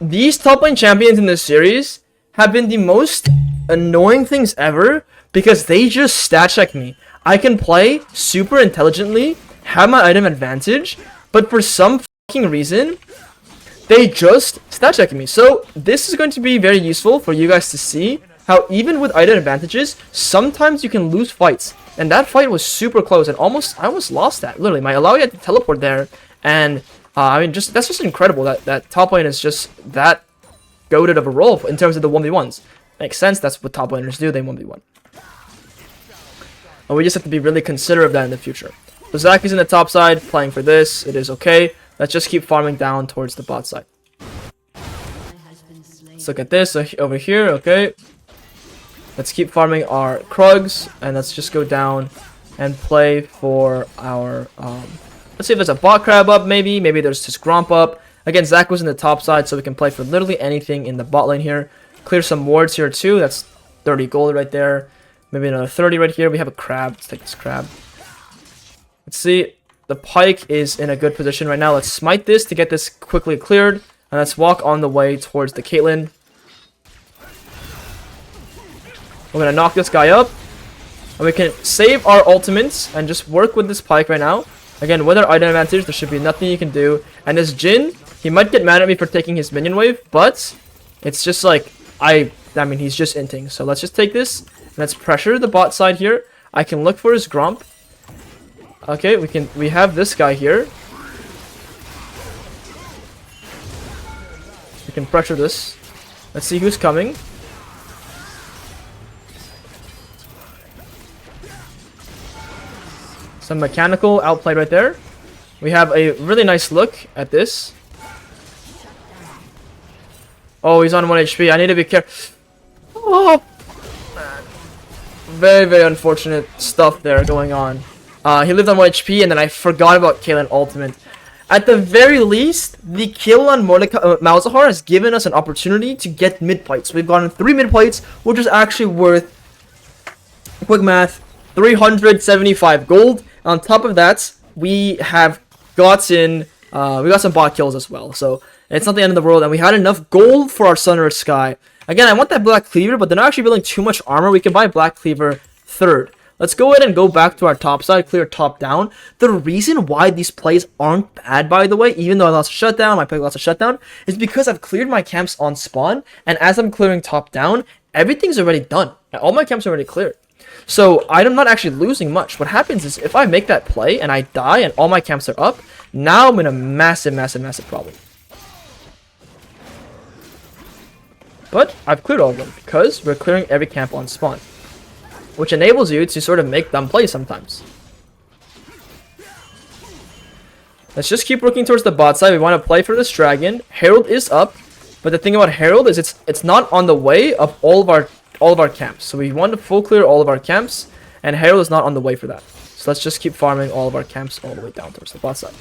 these top lane champions in this series have been the most annoying things ever because they just stat check me. I can play super intelligently, have my item advantage, but for some fucking reason, they just stat check me. So this is going to be very useful for you guys to see how even with item advantages, sometimes you can lose fights. And that fight was super close and I almost lost that. Literally, my Alawi had to teleport there and I mean, that's just incredible that top lane is just that goated of a role in terms of the 1v1s. Makes sense, that's what top laners do, they 1v1. And we just have to be really considerate of that in the future. So Zach is in the top side, playing for this, it is okay. Let's just keep farming down towards the bot side. Let's look at this over here, okay. Let's keep farming our Krugs, and let's just go down and play for our... let's see if there's a bot crab up, maybe there's just Gromp up. Again, Zach was in the top side, so we can play for literally anything in the bot lane here. Clear some wards here too, that's 30 gold right there. Maybe another 30 right here. We have a crab, let's take this crab. Let's see, the Pyke is in a good position right now. Let's smite this to get this quickly cleared. And let's walk on the way towards the Caitlyn. We're going to knock this guy up. And we can save our ultimates and just work with this Pyke right now. Again, with our item advantage, there should be nothing you can do. And this Jhin, he might get mad at me for taking his minion wave, but it's just like, I mean, he's just inting. So let's just take this, and let's pressure the bot side here. I can look for his Gromp. Okay, we have this guy here. We can pressure this. Let's see who's coming. Some mechanical outplayed right there. We have a really nice look at this. Oh, he's on 1 HP. I need to be careful. Oh, man. Very, very unfortunate stuff there going on. He lived on 1 HP, and then I forgot about Caitlyn ultimate. At the very least, the kill on Malzahar has given us an opportunity to get mid plates. We've gotten 3 mid plates, which is actually worth, quick math, 375 gold. On top of that, we have gotten we got some bot kills as well, so it's not the end of the world, and we had enough gold for our Sunrise Sky. Again, I want that Black Cleaver, but they're not actually building too much armor. We can buy Black Cleaver third. Let's go ahead and go back to our top side, clear top down. The reason why these plays aren't bad, by the way, even though I lost a shutdown, my play lost a shutdown, is because I've cleared my camps on spawn, and as I'm clearing top down, everything's already done. All my camps are already cleared. So I'm not actually losing much. What happens is if I make that play and I die and all my camps are up, now I'm in a massive, massive, massive problem. But I've cleared all of them because we're clearing every camp on spawn, which enables you to sort of make dumb plays sometimes. Let's just keep working towards the bot side. We want to play for this dragon. Herald is up, but the thing about Herald is it's not on the way of all of our camps. So we want to full clear all of our camps, and Herald is not on the way for that. So let's just keep farming all of our camps all the way down towards the bot side.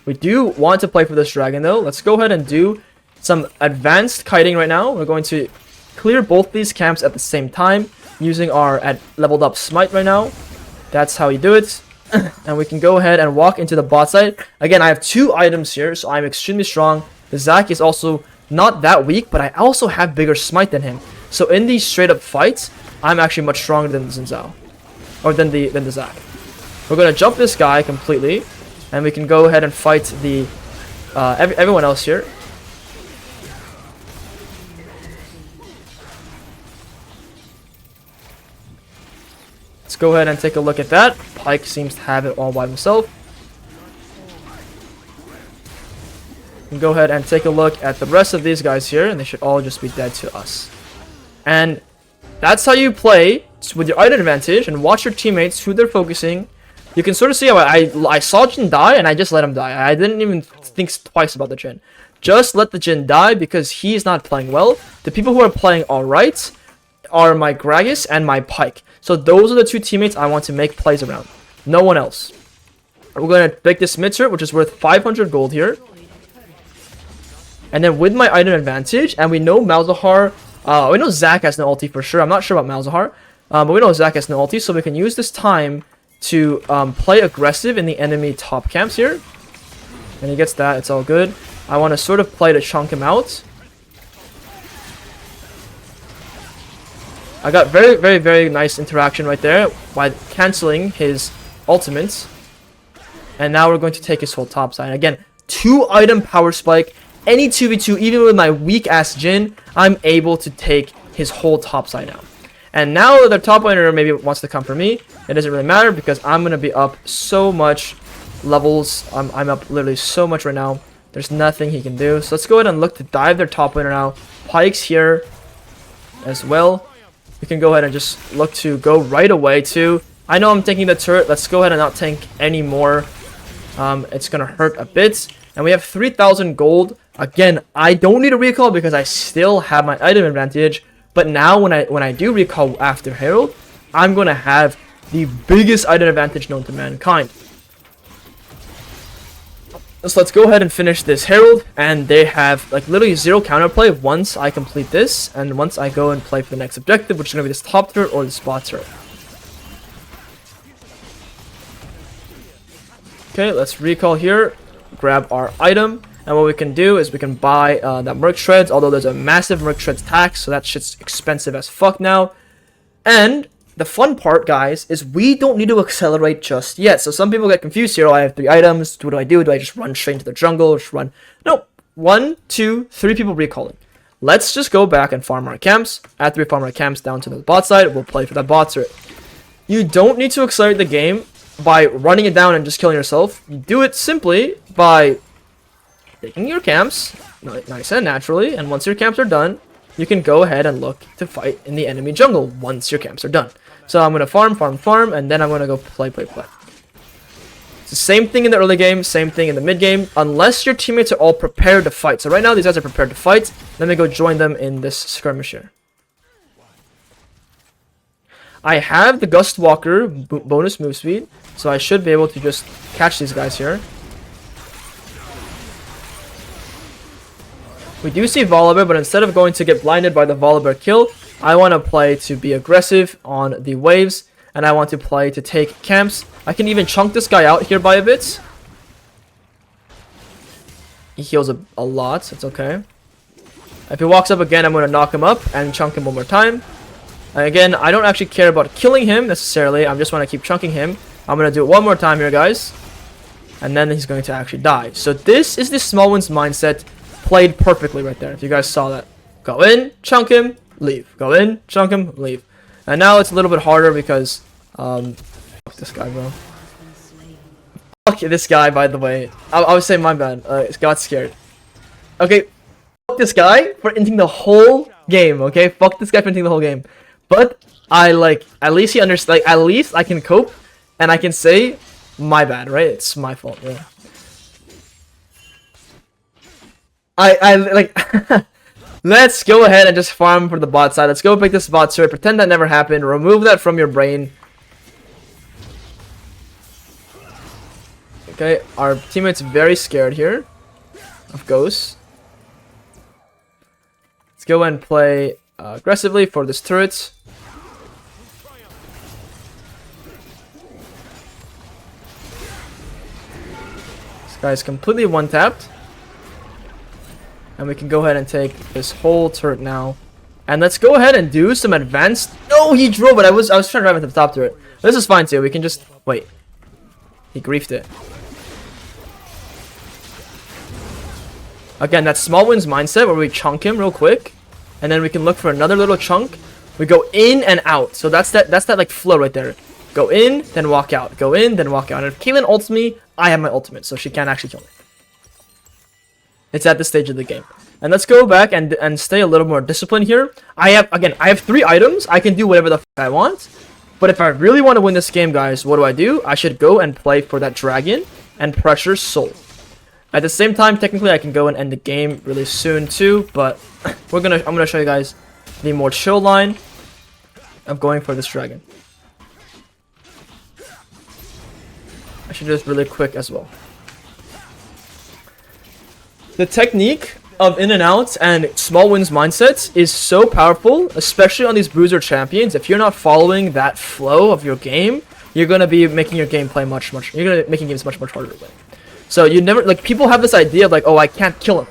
We do want to play for this dragon though. Let's go ahead and do some advanced kiting right now. We're going to clear both these camps at the same time using our leveled up smite right now. That's how you do it. And we can go ahead and walk into the bot side. Again, I have 2 items here, so I'm extremely strong. The Zac is also not that weak, but I also have bigger smite than him. So in these straight up fights, I'm actually much stronger than the ZHAO. Or than the ZAC. We're gonna jump this guy completely. And we can go ahead and fight the everyone else here. Let's go ahead and take a look at that. Pyke seems to have it all by himself. And go ahead and take a look at the rest of these guys here, and they should all just be dead to us. And that's how you play with your item advantage and watch your teammates who they're focusing. You can sort of see how I saw Jin die and I just let him die. I didn't even think twice about the Jin. Just let the Jin die because he's not playing well. The people who are playing alright are my Gragas and my Pyke. So those are the two teammates I want to make plays around. No one else. We're going to pick this mid turret, which is worth 500 gold here. And then with my item advantage, and we know Malzahar, we know Zac has no ulti for sure. I'm not sure about Malzahar, but we know Zac has no ulti, so we can use this time to play aggressive in the enemy top camps here. And he gets that, it's all good. I want to sort of play to chunk him out. I got very, very, very nice interaction right there by canceling his ultimates. And now we're going to take his whole top side. Again, 2 item power spike. Any 2v2, even with my weak ass Jin, I'm able to take his whole top side now. And now the top laner maybe wants to come for me. It doesn't really matter because I'm going to be up so much levels. I'm up literally so much right now. There's nothing he can do. So let's go ahead and look to dive their top laner now. Pyke's here as well. We can go ahead and just look to go right away too. I know I'm taking the turret. Let's go ahead and not tank anymore. It's going to hurt a bit. And we have 3,000 gold. Again, I don't need a recall because I still have my item advantage. But now when I do recall after Herald, I'm going to have the biggest item advantage known to mankind. So let's go ahead and finish this Herald. And they have like literally 0 counterplay once I complete this. And once I go and play for the next objective, which is going to be this top turret or this bot turret. Okay, let's recall here. Grab our item. And what we can do is we can buy that Merc Shreds, although there's a massive Merc Shreds tax, so that shit's expensive as fuck now. And the fun part, guys, is we don't need to accelerate just yet. So some people get confused here. Oh, I have 3 items. What do I do? Do I just run straight into the jungle? Just run? No. 1, 2, 3 people recalling. Let's just go back and farm our camps. After we farm our camps down to the bot side, we'll play for that bot turret. You don't need to accelerate the game by running it down and just killing yourself. You do it simply by taking your camps nice and naturally, and once your camps are done, you can go ahead and look to fight in the enemy jungle once your camps are done. So I'm going to farm, and then I'm going to go play. It's the same thing in the early game, same thing in the mid game, unless your teammates are all prepared to fight. So right now, these guys are prepared to fight. Let me go join them in this skirmish here. I have the Gust Walker bonus move speed, so I should be able to just catch these guys here. We do see Volibear, but instead of going to get blinded by the Volibear kill, I want to play to be aggressive on the waves, and I want to play to take camps. I can even chunk this guy out here by a bit. He heals a lot, it's okay. If he walks up again, I'm going to knock him up and chunk him one more time. And again, I don't actually care about killing him necessarily, I just want to keep chunking him. I'm going to do it one more time here, guys. And then he's going to actually die. So this is the small wins mindset. Played perfectly right there, if you guys saw that. Go in, chunk him, leave. Go in, chunk him, leave. And now it's a little bit harder because, fuck this guy, bro. Fuck this guy, by the way. I was saying my bad. Got scared. Okay, fuck this guy for inting the whole game, okay? Fuck this guy for inting the whole game. But, at least he understands, at least I can cope, and I can say, my bad, right? It's my fault, yeah. Let's go ahead and just farm for the bot side. Let's go pick this bot turret. Pretend that never happened. Remove that from your brain. Okay, our teammate's very scared here of ghosts. Let's go and play aggressively for this turret. This guy's completely one-tapped. And we can go ahead and take this whole turret now. And let's go ahead and do some advanced... No! No, he drove it. I was trying to drive at the top turret. This is fine too. We can just wait. He griefed it. Again, that small wins mindset where we chunk him real quick, and then we can look for another little chunk. We go in and out. So that's that like flow right there. Go in, then walk out. Go in, then walk out. And if Caitlyn ults me, I have my ultimate, so she can't actually kill me. It's at this stage of the game. And let's go back and stay a little more disciplined here. I have 3 items. I can do whatever the f I want. But if I really want to win this game, guys, what do? I should go and play for that dragon and pressure soul. At the same time, technically, I can go and end the game really soon too. But I'm gonna show you guys the more chill line of going for this dragon. I should do this really quick as well. The technique of in and out and small wins mindsets is so powerful, especially on these bruiser champions. If you're not following that flow of your game, you're gonna be making your gameplay you're gonna be making games much harder to win. So you never, like, people have this idea of like, oh, I can't kill him.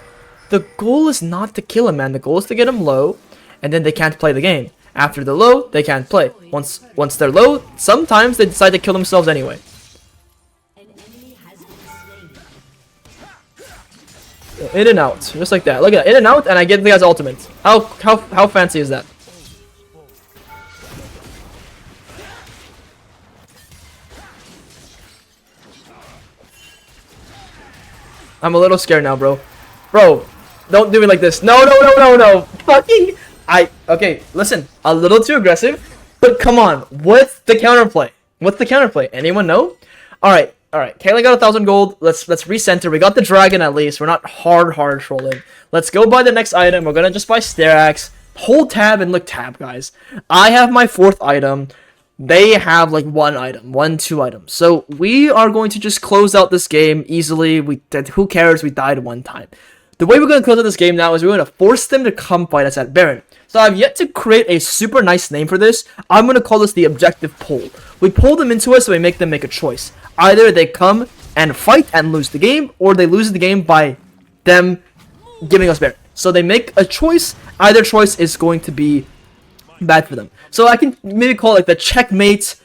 The goal is not to kill him, man. The goal is to get him low, and then they can't play the game. After they're low, they can't play. Once they're low, sometimes they decide to kill themselves anyway. In and out, just like that. Look at that, in and out, and I get the guy's ultimate. How fancy is that? I'm a little scared now, bro. Bro, don't do me like this. No. Fucking. Okay, listen. A little too aggressive, but come on. What's the counterplay? Anyone know? All right. Kayla got 1,000 gold. Let's recenter. We got the dragon at least. We're not hard trolling. Let's go buy the next item. We're gonna just buy Stair Axe. Hold tab and look tab, guys. I have my 4th item. They have like 2 items. So we are going to just close out this game easily. Who cares? We died 1 time. The way we're going to close out this game now is we're going to force them to come fight us at Baron. So I've yet to create a super nice name for this. I'm going to call this the objective pull. We pull them into us, so we make them make a choice. Either they come and fight and lose the game, or they lose the game by them giving us Baron. So they make a choice. Either choice is going to be bad for them. So I can maybe call it like the checkmate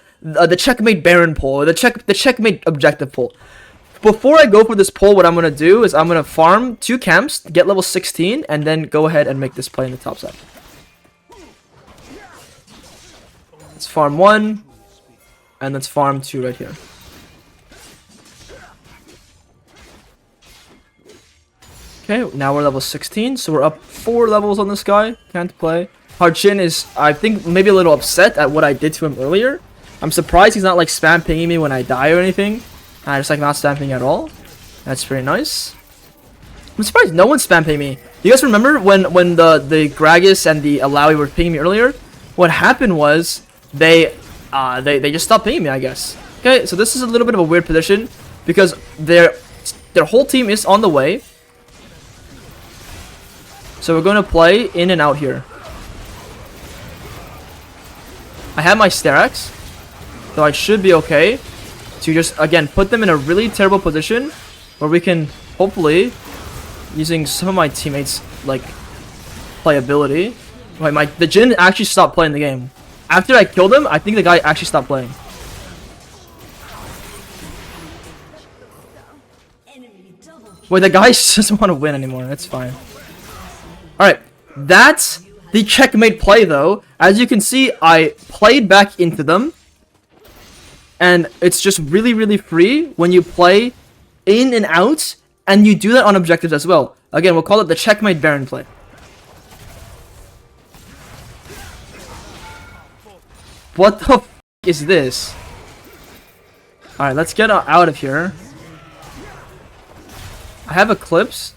Baron pull, or the checkmate objective pull. Before I go for this pull, what I'm gonna do is I'm gonna farm 2 camps, get level 16, and then go ahead and make this play in the top side. Let's farm 1, and let's farm 2 right here. Okay, now we're level 16, so we're up 4 levels on this guy. Can't play. XIN is, I think, maybe a little upset at what I did to him earlier. I'm surprised he's not like spam pinging me when I die or anything. Just like not spam pinging at all. That's pretty nice. I'm surprised no one's spam pinging me. You guys remember when the Gragas and the Alawi were pinging me earlier? What happened was they just stopped pinging me, I guess. Okay, so this is a little bit of a weird position because their whole team is on the way. So we're going to play in and out here. I have my Stair Axe, so I should be okay to just, again, put them in a really terrible position where we can, hopefully, using some of my teammates' like playability. Wait, the Jin actually stopped playing the game. After I killed him, I think the guy actually stopped playing. Wait, the guy doesn't want to win anymore. That's fine. Alright, that's the checkmate play though. As you can see, I played back into them. And it's just really free when you play in and out. And you do that on objectives as well. Again, we'll call it the checkmate Baron play. What the f is this? Alright, let's get out of here. I have Eclipse.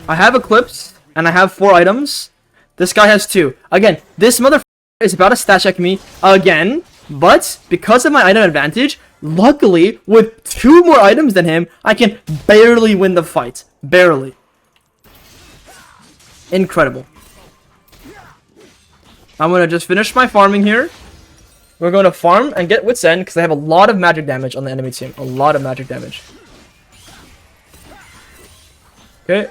I have Eclipse, and I have 4 items. This guy has 2. Again, this motherfucker is about to stat check me again, but because of my item advantage, luckily, with 2 more items than him, I can barely win the fight. Barely. Incredible. I'm gonna just finish my farming here. We're gonna farm and get Wit's End, because I have a lot of magic damage on the enemy team. A lot of magic damage. Okay.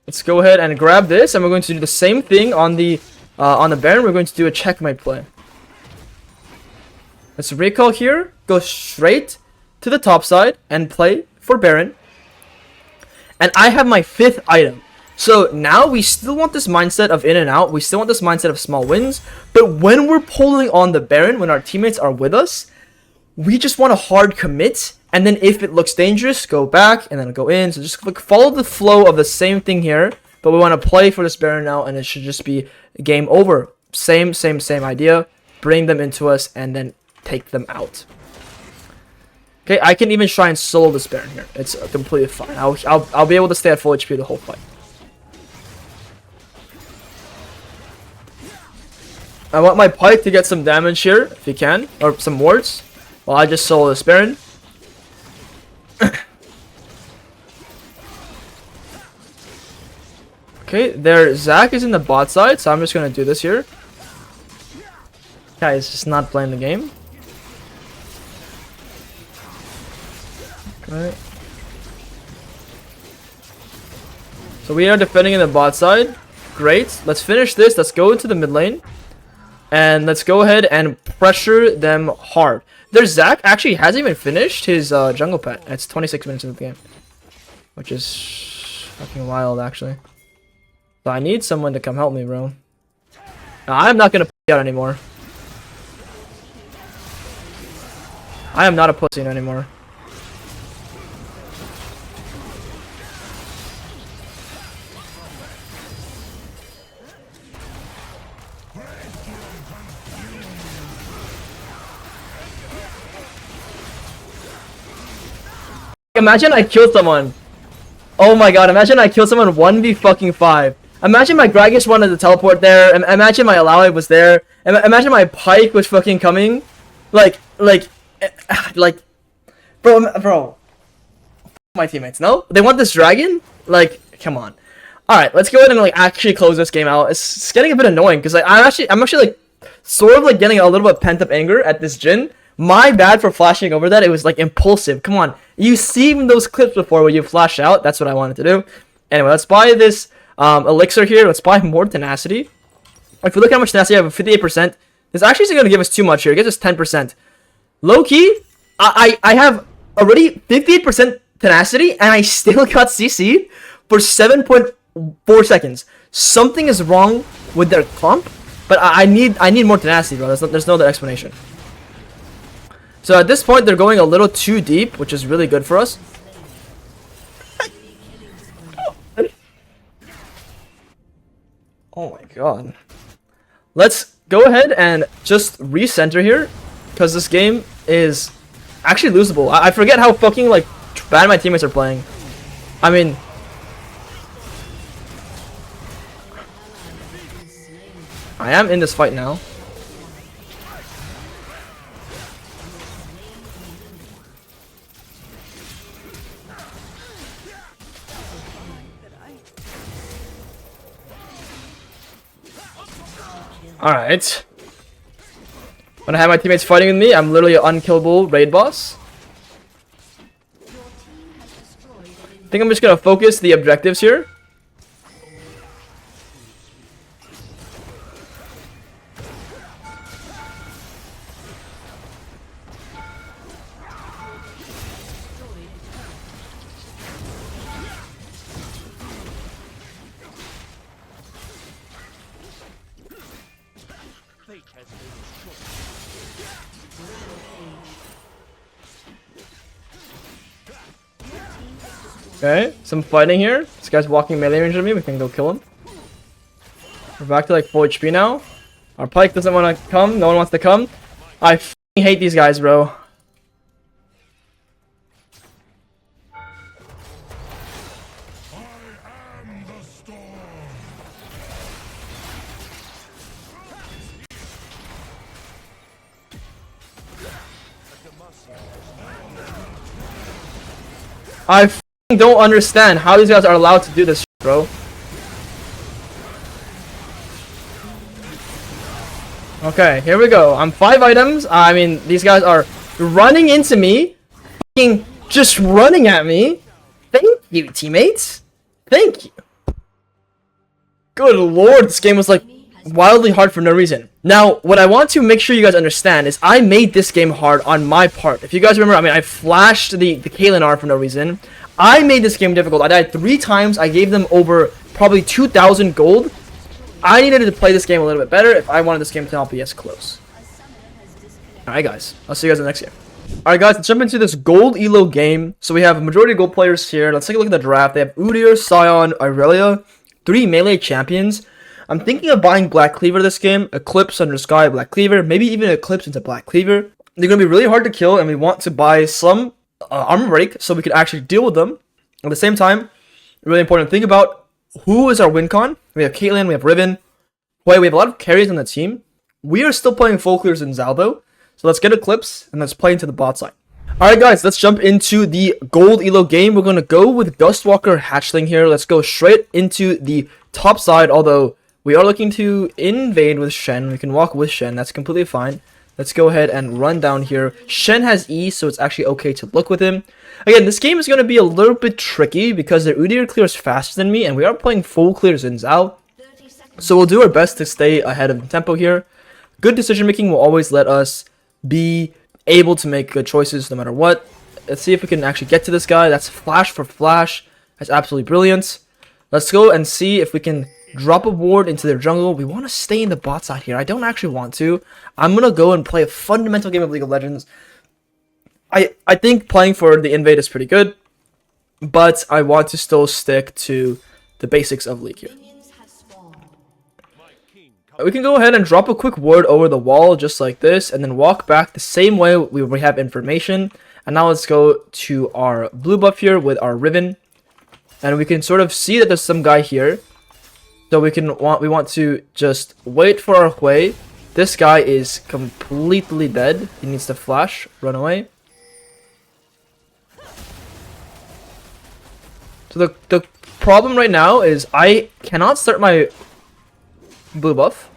Let's go ahead and grab this, and we're going to do the same thing on the Baron. We're going to do a checkmate play. Let's recall here, go straight to the top side, and play for Baron. And I have my 5th item. So now we still want this mindset of in and out. We still want this mindset of small wins. But when we're pulling on the Baron, when our teammates are with us, we just want a hard commit. And then if it looks dangerous, go back and then go in. So just follow the flow of the same thing here. But we want to play for this Baron now, and it should just be game over. Same idea. Bring them into us and then take them out. Okay, I can even try and solo this Baron here. It's completely fine. I'll be able to stay at full HP the whole fight. I want my Pike to get some damage here, if he can, or some wards, while I just solo this Baron. Okay, there, Zach is in the bot side, so I'm just gonna do this here. Guy is just not playing the game. Okay. So we are defending in the bot side. Great. Let's finish this. Let's go into the mid lane. And let's go ahead and pressure them hard. There's Zach actually hasn't even finished his jungle pet. It's 26 minutes into the game. Which is fucking wild, actually. So I need someone to come help me, bro. No, I'm not gonna pussy out anymore. I am not a pussy anymore. Imagine I kill someone. Oh my god, imagine I kill someone 1v5. Imagine my Gragas wanted to teleport there. Imagine my Alawi was there. Imagine my Pike was fucking coming. Like, bro. My teammates, no? They want this dragon? Like, come on. Alright, let's go ahead and like actually close this game out. It's getting a bit annoying because like, I'm actually like sort of like getting a little bit pent up anger at this Jhin. My bad for flashing over that. It was like impulsive. Come on. You've seen those clips before where you flash out. That's what I wanted to do. Anyway, let's buy this elixir here. Let's buy more tenacity. If you look at how much tenacity I have, 58%. This actually isn't going to give us too much here. It gives us 10%. Low key, I have already 58% tenacity and I still got CC'd for 7.4 seconds. Something is wrong with their comp, but I need more tenacity, bro. There's no other explanation. So at this point, they're going a little too deep, which is really good for us. Oh my god. Let's go ahead and just recenter here, because this game is actually losable. I forget how fucking like bad my teammates are playing. I mean, I am in this fight now. Alright. When I have my teammates fighting with me, I'm literally an unkillable raid boss. I think I'm just gonna focus the objectives here. Okay, some fighting here. This guy's walking melee range at me. We can go kill him. We're back to like full HP now. Our Pike doesn't want to come. No one wants to come. I f***ing hate these guys, bro. I f***ing don't understand how these guys are allowed to do this, bro. Okay, here we go. I'm 5 items. I mean, these guys are running into me. F***ing just running at me. Thank you, teammates. Thank you. Good lord, this game was like wildly hard for no reason. Now, what I want to make sure you guys understand is I made this game hard on my part. If you guys remember, I mean, I flashed the Kalen R for no reason. I made this game difficult. I died 3 times. I gave them over probably 2,000 gold. I needed to play this game a little bit better if I wanted this game to not be as close. Alright guys, I'll see you guys in the next game. Alright guys, let's jump into this gold ELO game. So we have a majority of gold players here. Let's take a look at the draft. They have Udyr, Sion, Irelia, 3 melee champions. I'm thinking of buying Black Cleaver this game. Eclipse under Sky, Black Cleaver. Maybe even Eclipse into Black Cleaver. They're going to be really hard to kill, and we want to buy some armor break so we can actually deal with them. At the same time, really important to think about who is our win con. We have Caitlyn, we have Riven. Wait, we have a lot of carries on the team. We are still playing full clears in ZHAO though. So let's get Eclipse and let's play into the bot side. Alright guys, let's jump into the gold ELO game. We're going to go with Gustwalker Hatchling here. Let's go straight into the top side, although we are looking to invade with Shen. We can walk with Shen, that's completely fine. Let's go ahead and run down here. Shen has E, so it's actually okay to look with him. Again, this game is going to be a little bit tricky because their Udyr clears faster than me, and we are playing full clears in ZHAO. So we'll do our best to stay ahead of the tempo here. Good decision making will always let us be able to make good choices no matter what. Let's see if we can actually get to this guy. That's flash for flash. That's absolutely brilliant. Let's go and see if we can drop a ward into their jungle. We want to stay in the bot side here. I don't actually want to. I'm going to go and play a fundamental game of League of Legends. I think playing for the invade is pretty good, but I want to still stick to the basics of League here. We can go ahead and drop a quick ward over the wall just like this, and then walk back the same way we have information. And now let's go to our blue buff here with our Riven, and we can sort of see that there's some guy here. So we want to just wait for our way. This guy is completely dead. He needs to flash, run away. So the problem right now is I cannot start my blue buff.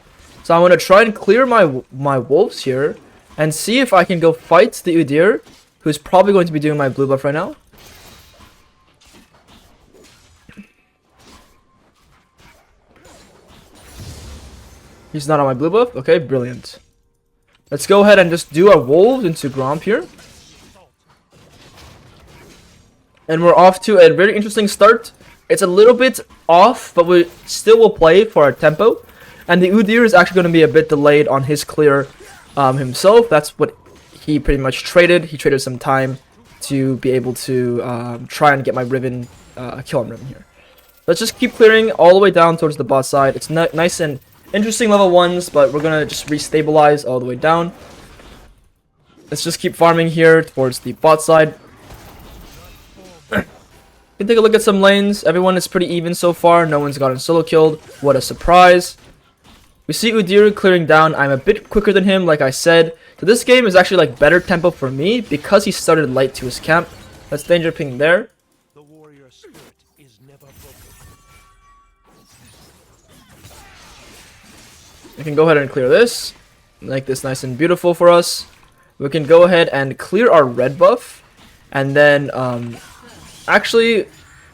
So I'm going to try and clear my wolves here and see if I can go fight the Udyr, who's probably going to be doing my blue buff right now. He's not on my blue buff. Okay, brilliant. Let's go ahead and just do our wolves into Gromp here. And we're off to a very interesting start. It's a little bit off, but we still will play for our tempo. And the Udyr is actually going to be a bit delayed on his clear himself. That's what he pretty much traded. He traded some time to be able to try and get my Riven, kill on Riven here. Let's just keep clearing all the way down towards the bot side. It's nice and interesting level 1s, but we're going to just restabilize all the way down. Let's just keep farming here towards the bot side. You can take a look at some lanes. Everyone is pretty even so far. No one's gotten solo killed. What a surprise. We see Udyr clearing down. I'm a bit quicker than him, like I said. So this game is actually like better tempo for me because he started late to his camp. That's danger ping there. The warrior spirit is never broken. We can go ahead and clear this. Make this nice and beautiful for us. We can go ahead and clear our red buff. And then, actually,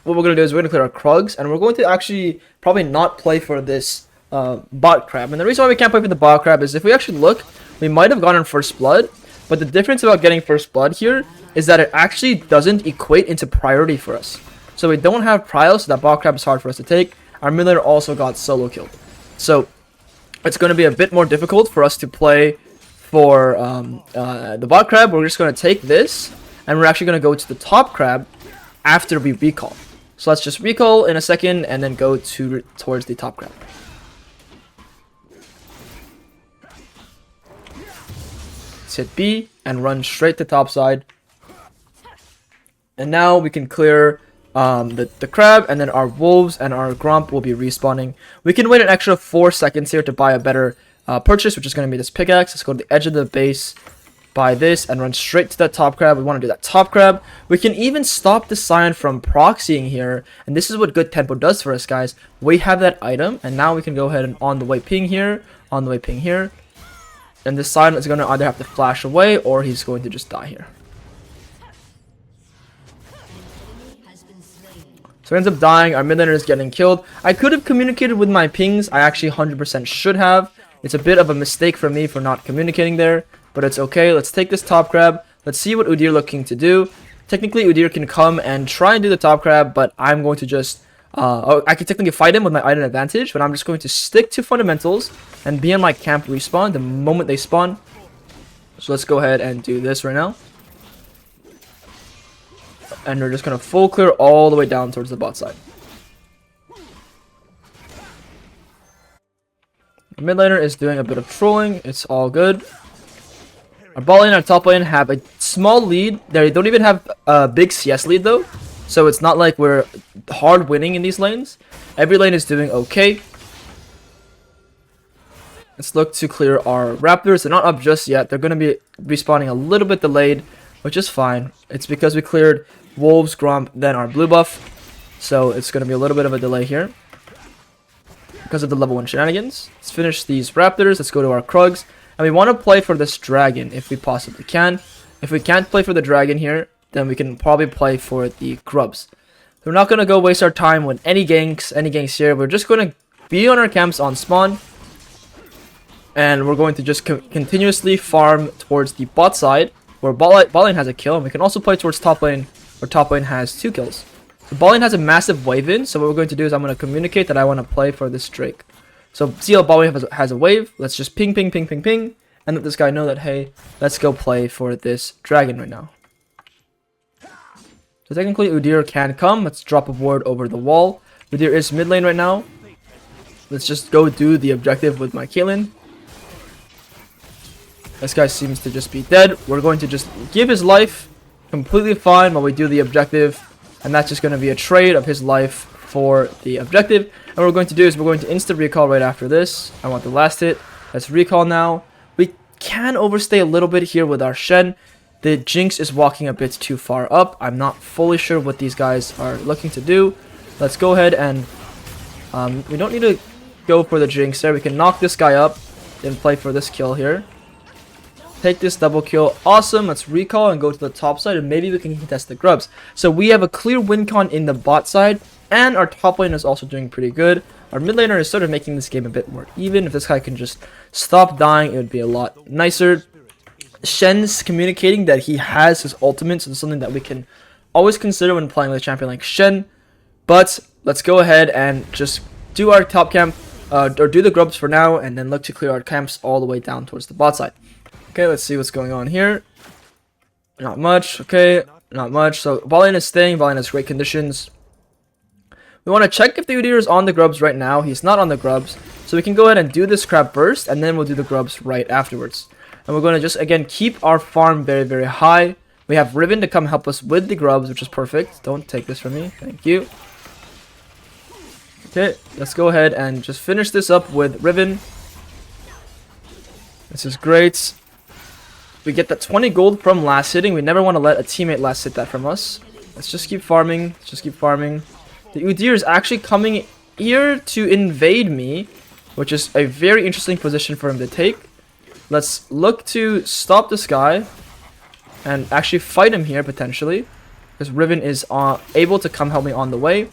what we're going to do is we're going to clear our Krugs. And we're going to actually probably not play for this bot crab. And the reason why we can't play for the bot crab is if we actually look, we might have gotten first blood. But the difference about getting first blood here is that it actually doesn't equate into priority for us. So we don't have prio, so that bot crab is hard for us to take. Our Miller also got solo killed. So it's going to be a bit more difficult for us to play for the bot crab. We're just going to take this, and we're actually going to go to the top crab after we recall. So let's just recall in a second, and then go towards the top crab. Let's hit B, and run straight to top side. And now we can clear the crab, and then our wolves and our gromp will be respawning. We can wait an extra 4 seconds here to buy a better purchase, which is going to be this pickaxe. Let's go to the edge of the base, buy this, and run straight to that top crab. We want to do that top crab. We can even stop the Scion from proxying here, and this is what good tempo does for us, guys. We have that item, and now we can go ahead and on the way ping here, on the way ping here, and this Scion is going to either have to flash away or he's going to just die here. So he ends up dying. Our mid laner is getting killed. I could have communicated with my pings. I actually 100% should have. It's a bit of a mistake for me for not communicating there, but it's okay. Let's take this top grab. Let's see what Udyr looking to do. Technically, Udyr can come and try and do the top grab, but I'm going to just... I can technically fight him with my item advantage, but I'm just going to stick to fundamentals and be on my camp respawn the moment they spawn. So let's go ahead and do this right now. And we're just going to full clear all the way down towards the bot side. Our mid laner is doing a bit of trolling. It's all good. Our bot lane and our top lane have a small lead. They don't even have a big CS lead though. So it's not like we're hard winning in these lanes. Every lane is doing okay. Let's look to clear our Raptors. They're not up just yet. They're going to be respawning a little bit delayed, which is fine. It's because we cleared Wolves, Gromp, then our blue buff. So it's going to be a little bit of a delay here because of the level 1 shenanigans. Let's finish these Raptors. Let's go to our Krugs. And we want to play for this dragon if we possibly can. If we can't play for the dragon here, then we can probably play for the grubs. We're not going to go waste our time with any ganks here. We're just going to be on our camps on spawn. And we're going to just continuously farm towards the bot side, where bot lane has a kill. And we can also play towards top lane, where top lane has 2 kills. The bot lane has a massive wave in, so what we're going to do is I'm going to communicate that I want to play for this Drake. So see how bot lane has a wave. Let's just ping, ping, ping, ping, ping. And let this guy know that, hey, let's go play for this dragon right now. So technically Udyr can come. Let's drop a ward over the wall. Udyr is mid lane right now. Let's just go do the objective with my Caitlyn. This guy seems to just be dead. We're going to just give his life completely fine while we do the objective. And that's just going to be a trade of his life for the objective. And what we're going to do is we're going to instant recall right after this. I want the last hit. Let's recall now. We can overstay a little bit here with our Shen. The Jinx is walking a bit too far up. I'm not fully sure what these guys are looking to do. Let's go ahead and... we don't need to go for the Jinx there. We can knock this guy up and play for this kill here. Take this double kill. Awesome. Let's recall and go to the top side, and maybe we can contest the grubs. So we have a clear win con in the bot side, and our top lane is also doing pretty good. Our mid laner is sort of making this game a bit more even. If this guy can just stop dying, it would be a lot nicer. Shen's communicating that he has his ultimate, so it's something that we can always consider when playing with a champion like Shen. But let's go ahead and just do our top camp, or do the grubs for now, and then look to clear our camps all the way down towards the bot side. Okay, let's see what's going on here. Not much. Okay, not much. So bot lane is staying. Bot lane has great conditions. We want to check if the Udyr is on the grubs right now. He's not on the grubs, so we can go ahead and do this crab first, and then we'll do the grubs right afterwards. And we're going to just, again, keep our farm very, very high. We have Riven to come help us with the grubs, which is perfect. Don't take this from me. Thank you. Okay, let's go ahead and just finish this up with Riven. This is great. We get that 20 gold from last hitting. We never want to let a teammate last hit that from us. Let's just keep farming. Let's just keep farming. The Udyr is actually coming here to invade me, which is a very interesting position for him to take. Let's look to stop this guy and actually fight him here potentially, because Riven is able to come help me on the way.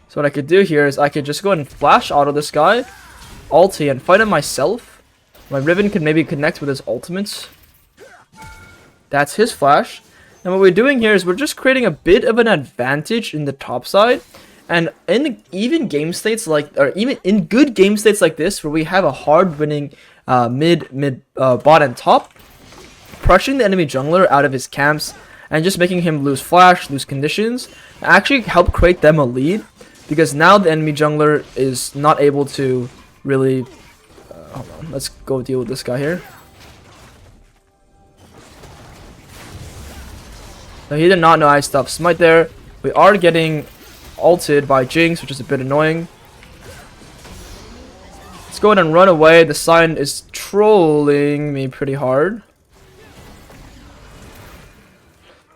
So what I could do here is I could just go ahead and flash auto this guy, ulti, and fight him myself. My Riven could maybe connect with his ultimates. That's his flash. And what we're doing here is we're just creating a bit of an advantage in the top side. And in even game states like, or even in good game states like this, where we have a hard winning mid, bot, and top, pressuring the enemy jungler out of his camps and just making him lose flash, lose conditions, actually help create them a lead, because now the enemy jungler is not able to really. Hold on, let's go deal with this guy here. So he did not know I stopped smite there. We are getting ulted by Jinx, which is a bit annoying. Let's go ahead and run away. The Sign is trolling me pretty hard.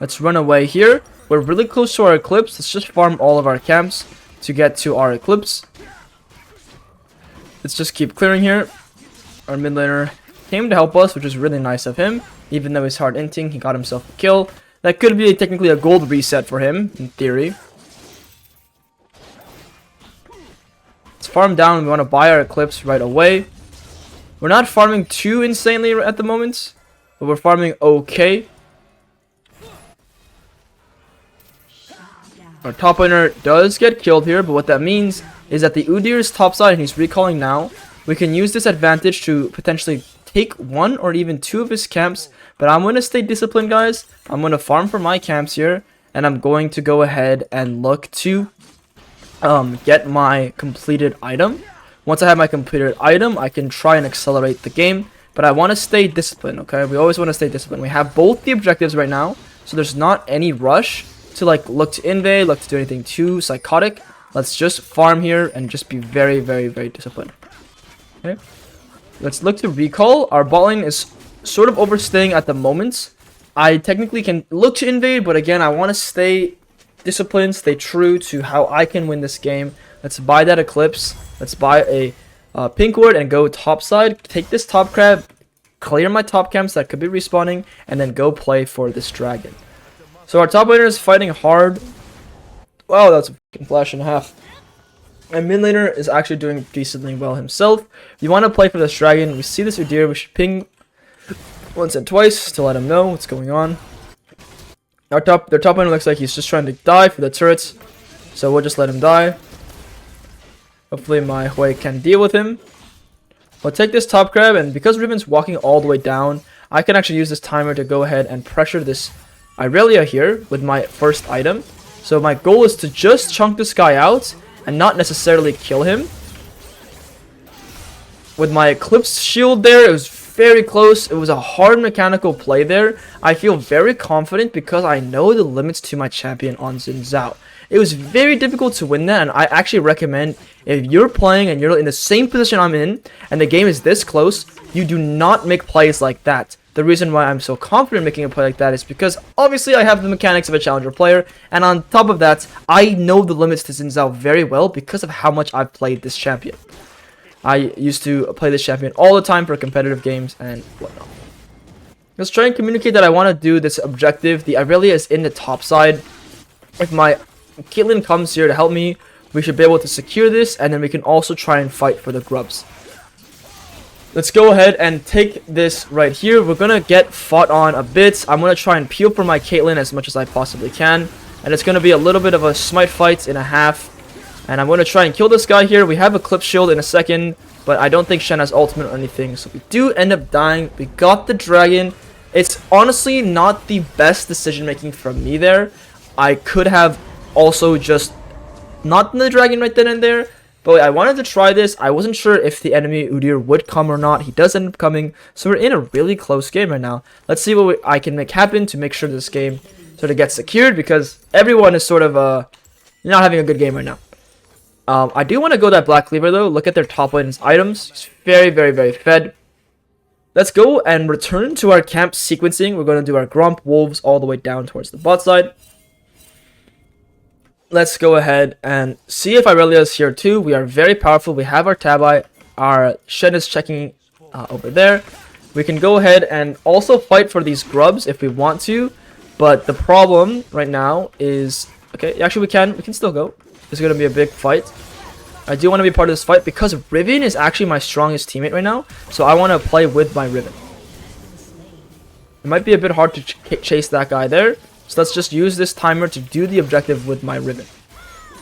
Let's run away here. We're really close to our Eclipse. Let's just farm all of our camps to get to our Eclipse. Let's just keep clearing here. Our mid laner came to help us, which is really nice of him. Even though he's hard inting, he got himself a kill. That could be technically a gold reset for him, in theory. Let's farm down. We want to buy our Eclipse right away. We're not farming too insanely at the moment, but we're farming okay. Our top laner does get killed here, but what that means is that the Udyr is topside and he's recalling now. We can use this advantage to potentially take one or even two of his camps, but I'm going to stay disciplined, guys. I'm going to farm for my camps here, and I'm going to go ahead and look to get my completed item. Once I have my completed item, I can try and accelerate the game, but I want to stay disciplined, okay? We always want to stay disciplined. We have both the objectives right now, so there's not any rush to like look to invade, look to do anything too psychotic. Let's just farm here and just be very, very, very disciplined. Okay, let's look to recall. Our bot lane is sort of overstaying at the moment. I technically can look to invade, but again, I want to stay disciplined, stay true to how I can win this game. Let's buy that Eclipse. Let's buy a pink ward and go topside. Take this top crab, clear my top camps that could be respawning, and then go play for this dragon. So our top laner is fighting hard. Wow, that's a fucking flash and a half. And mid laner is actually doing decently well himself. If you want to play for this dragon, we see this Udyr, we should ping once and twice to let him know what's going on. Their top laner looks like he's just trying to die for the turrets, so we'll just let him die. Hopefully my Hui can deal with him. We'll take this top grab, and because Riven's walking all the way down, I can actually use this timer to go ahead and pressure this Irelia here with my first item. So my goal is to just chunk this guy out and not necessarily kill him. With my Eclipse shield there, it was very close. It was a hard mechanical play there. I feel very confident because I know the limits to my champion on ZHAO. It was very difficult to win that, and I actually recommend if you're playing and you're in the same position I'm in and the game is this close, you do not make plays like that. The reason why I'm so confident making a play like that is because obviously I have the mechanics of a challenger player, and on top of that, I know the limits to ZHAO very well because of how much I've played this champion. I used to play this champion all the time for competitive games and whatnot. Let's try and communicate that I want to do this objective. The Irelia is in the top side. If my Caitlyn comes here to help me, we should be able to secure this, and then we can also try and fight for the grubs. Let's go ahead and take this right here. We're going to get fought on a bit. I'm going to try and peel for my Caitlyn as much as I possibly can. And it's going to be a little bit of a smite fight in a half. And I'm going to try and kill this guy here. We have a clip shield in a second, but I don't think Shen has ultimate or anything. So we do end up dying. We got the dragon. It's honestly not the best decision making from me there. I could have also just not done the dragon right then and there. But I wanted to try this. I wasn't sure if the enemy Udyr would come or not. He does end up coming. So we're in a really close game right now. Let's see what I can make happen to make sure this game sort of gets secured, because everyone is sort of not having a good game right now. I do want to go that Black Cleaver though. Look at their top lane's items. It's very, very, very fed. Let's go and return to our camp sequencing. We're going to do our Gromp Wolves all the way down towards the bot side. Let's go ahead and see if Irelia is here too. We are very powerful. We have our Tabi. Our Shen is checking over there. We can go ahead and also fight for these grubs if we want to. But the problem right now is... Okay, actually we can still go. It's going to be a big fight. I do want to be part of this fight because Riven is actually my strongest teammate right now. So I want to play with my Riven. It might be a bit hard to chase that guy there. So let's just use this timer to do the objective with my Riven.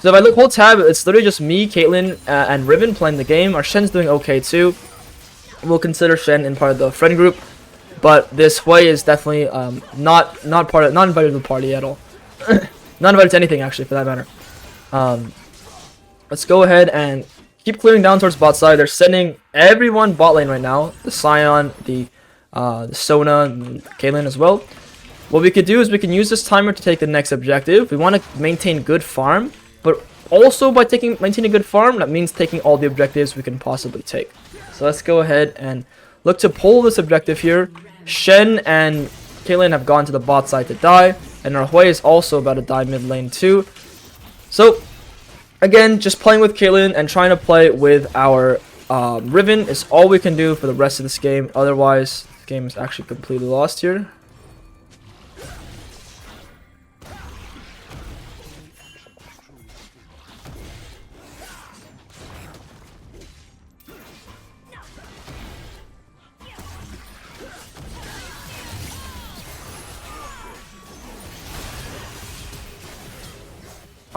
So if I hold tab, it's literally just me, Caitlyn, and Riven playing the game. Our Shen's doing okay too. We'll consider Shen in part of the friend group, but this Hui is definitely not invited to the party at all. Not invited to anything actually, for that matter. Let's go ahead and keep clearing down towards bot side. They're sending everyone bot lane right now. The Scion, the Sona, and Caitlyn as well. What we could do is we can use this timer to take the next objective. We want to maintain good farm, but also by maintaining good farm, that means taking all the objectives we can possibly take. So let's go ahead and look to pull this objective here. Shen and Caitlyn have gone to the bot side to die, and our Hui is also about to die mid lane too. So again, just playing with Caitlyn and trying to play with our Riven is all we can do for the rest of this game. Otherwise, this game is actually completely lost here.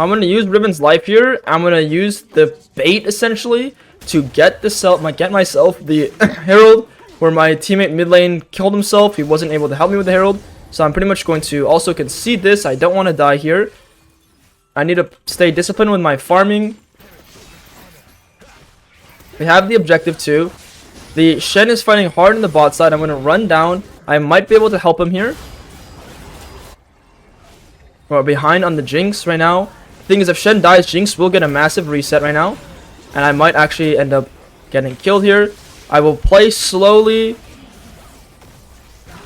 I'm gonna use Riven's life here. I'm gonna use the bait essentially to get myself the Herald, where my teammate mid lane killed himself. He wasn't able to help me with the Herald, so I'm pretty much going to also concede this. I don't want to die here. I need to stay disciplined with my farming. We have the objective too. The Shen is fighting hard in the bot side. I'm going to run down. I might be able to help him here. We're behind on the Jinx right now. The thing is, if Shen dies, Jinx will get a massive reset right now. And I might actually end up getting killed here. I will play slowly.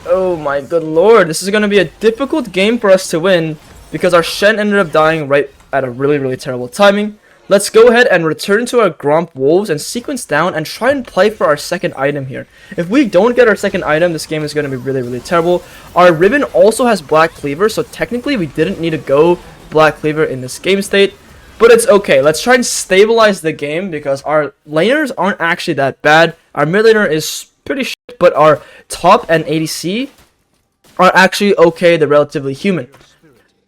Oh my good lord. This is going to be a difficult game for us to win, because our Shen ended up dying right at a really terrible timing. Let's go ahead and return to our Gromp Wolves and sequence down and try and play for our second item here. If we don't get our second item, this game is going to be really terrible. Our Riven also has Black Cleaver, so technically we didn't need to go Black Cleaver in this game state. But it's okay. Let's try and stabilize the game, because our laners aren't actually that bad. Our mid laner is pretty shit, but our top and ADC are actually okay. They're relatively human.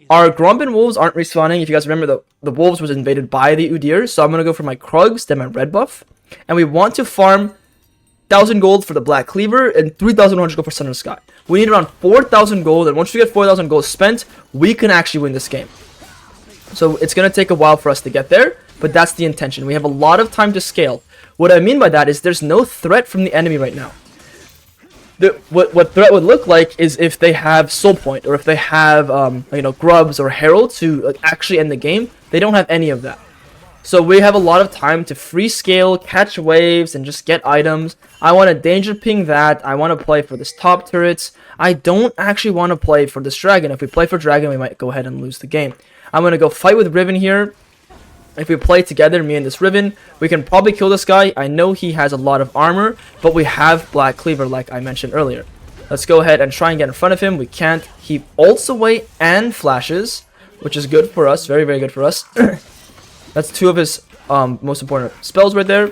Our Gromp and Wolves aren't respawning. If you guys remember, the Wolves was invaded by the Udyr, so I'm going to go for my Krugs, then my red buff. And we want to farm 1,000 gold for the Black Cleaver and 3,100 gold for Sun of the Sky. We need around 4,000 gold, and once we get 4,000 gold spent, we can actually win this game. So it's going to take a while for us to get there, but that's the intention. We have a lot of time to scale. What I mean by that is there's no threat from the enemy right now. What threat would look like is if they have Soul Point, or if they have Grubs or Herald to actually end the game. They don't have any of that. So we have a lot of time to free scale, catch waves, and just get items. I want to danger ping that. I want to play for this top turrets. I don't actually want to play for this dragon. If we play for dragon, we might go ahead and lose the game. I'm going to go fight with Riven here. If we play together, me and this Riven, we can probably kill this guy. I know he has a lot of armor, but we have Black Cleaver like I mentioned earlier. Let's go ahead and try and get in front of him. We can't. He ults away and flashes, which is good for us. Very good for us. That's two of his most important spells right there.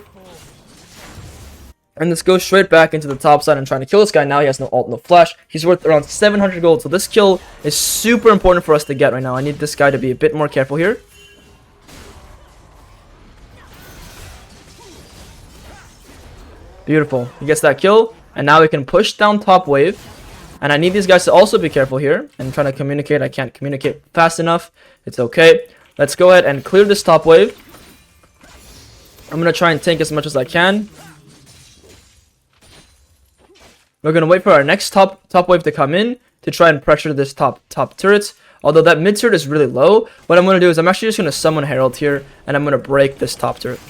And let's go straight back into the top side and trying to kill this guy. Now he has no ult, no flash. He's worth around 700 gold, so this kill is super important for us to get right now. I need this guy to be a bit more careful here. Beautiful. He gets that kill, and now we can push down top wave. And I need these guys to also be careful here. I'm trying to communicate. I can't communicate fast enough. It's okay. Let's go ahead and clear this top wave. I'm going to try and tank as much as I can. We're going to wait for our next top wave to come in to try and pressure this top turret. Although that mid turret is really low, what I'm going to do is I'm actually just going to summon Herald here, and I'm going to break this top turret.